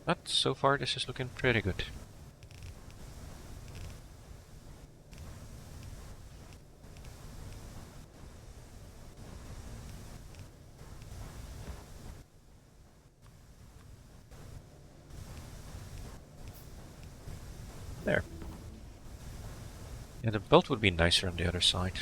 But so far this is looking pretty good. There. Yeah, the belt would be nicer on the other side.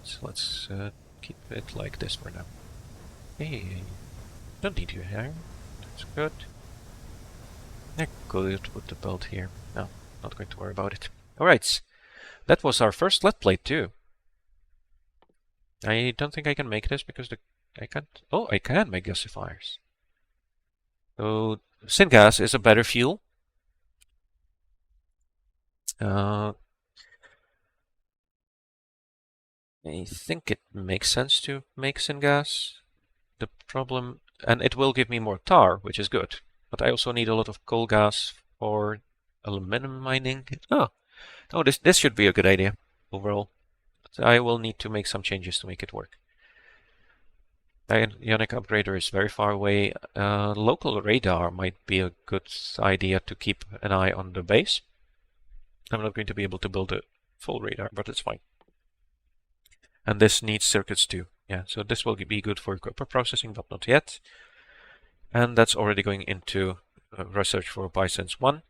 So let's keep it like this for now. Hey, don't need you here. That's good. Yeah, good with the belt here. No, not going to worry about it. Alright, that was our first lead plate too. I don't think I can make this because I can't. Oh, I can make gasifiers. So syngas is a better fuel. I think it makes sense to make syngas. The problem, and it will give me more tar, which is good. But I also need a lot of coal gas for aluminum mining. Oh, this should be a good idea overall. But I will need to make some changes to make it work. Ionic upgrader is very far away. Local radar might be a good idea to keep an eye on the base. I'm not going to be able to build a full radar, but it's fine. And this needs circuits too. Yeah, so this will be good for copper processing, but not yet. And that's already going into research for pyScience 1.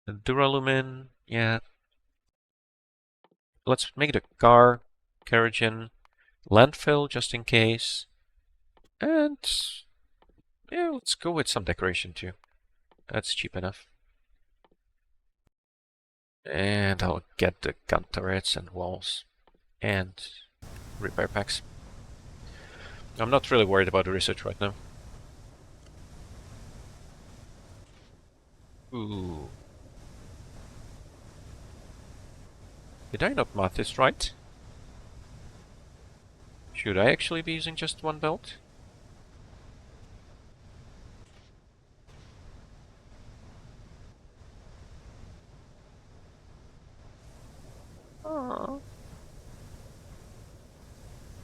Duralumin, yeah. Let's make the car, kerosene, landfill just in case. And yeah, let's go with some decoration too. That's cheap enough. And I'll get the gun turrets and walls and repair packs. I'm not really worried about the research right now. Ooh. Did I not math this right? Should I actually be using just one belt? Oh.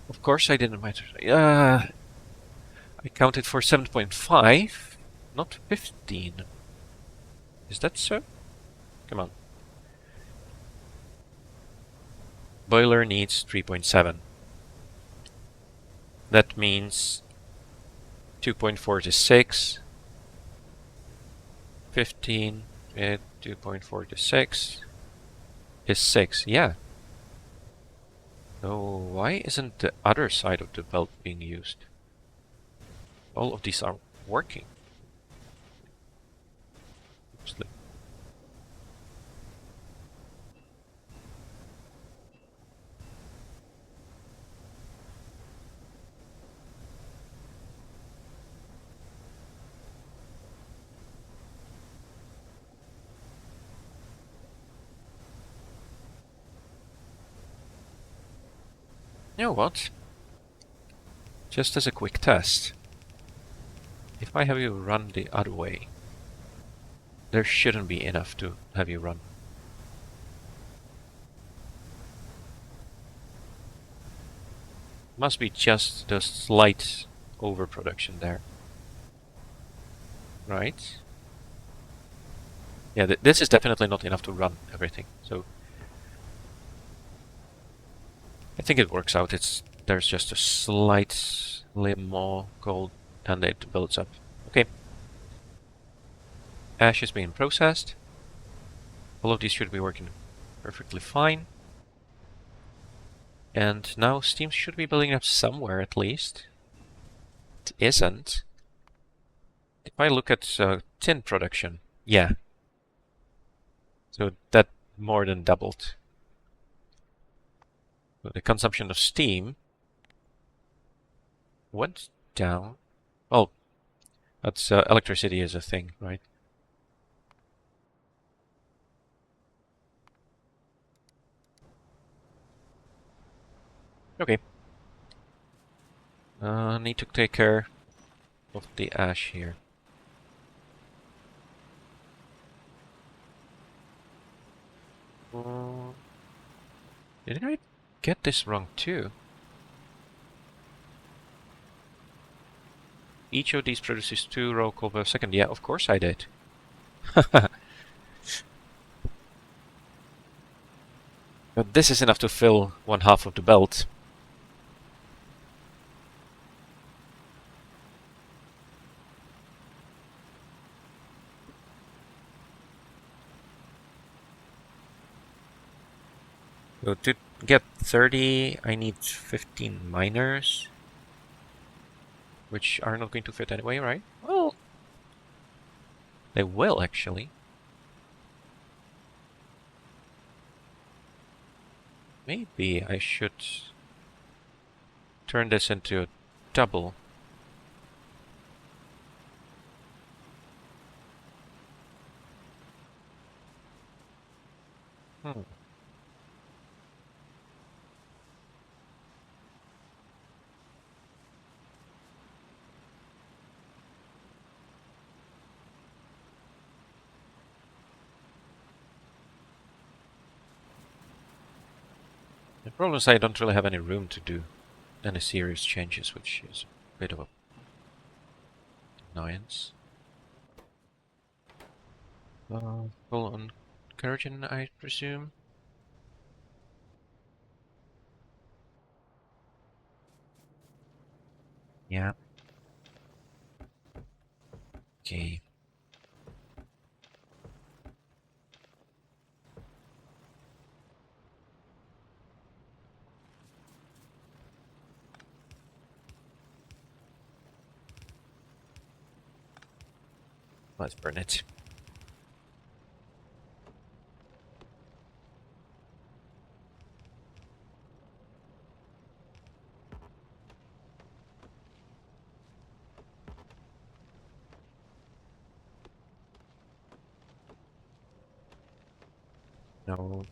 Of course I didn't matter. I counted for 7.5, not 15. Is that so? Come on. Boiler needs 3.7. That means 2.46, 15, 2.46 is 6, yeah. So why isn't the other side of the belt being used? All of these are working. You know what? just as a quick test, if I have you run the other way, there shouldn't be enough to have you run. Must be just the slight overproduction there. Right? Yeah, this is definitely not enough to run everything, so I think it works out. There's just a slightly more gold and it builds up. Okay. Ash is being processed. All of these should be working perfectly fine. And now steam should be building up somewhere at least. It isn't. If I look at tin production, yeah. So that more than doubled. So the consumption of steam went down. Well, that's electricity is a thing, right? Okay. Need to take care of the ash here. Didn't I get this wrong too? Each of these produces 2 raw coal per second. Yeah, of course I did. But this is enough to fill 1/2 of the belt. So to get 30, I need 15 miners. Which are not going to fit anyway, right? Well, they will actually. Maybe I should turn this into a double. The problem is I don't really have any room to do any serious changes, which is a bit of a annoyance. Full on Keratin, I presume. Yeah. Okay. Let's burn it. No.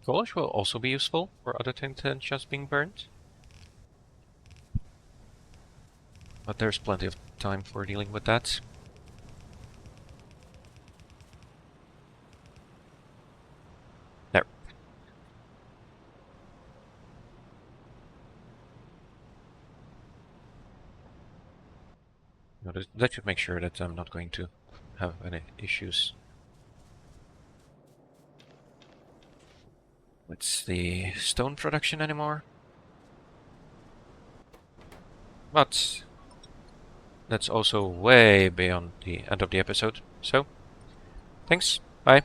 Polish will also be useful for other things than just being burnt. But there's plenty of time for dealing with that. There. No, that should make sure that I'm not going to have any issues. What's the stone production anymore? But that's also way beyond the end of the episode. So, thanks. Bye.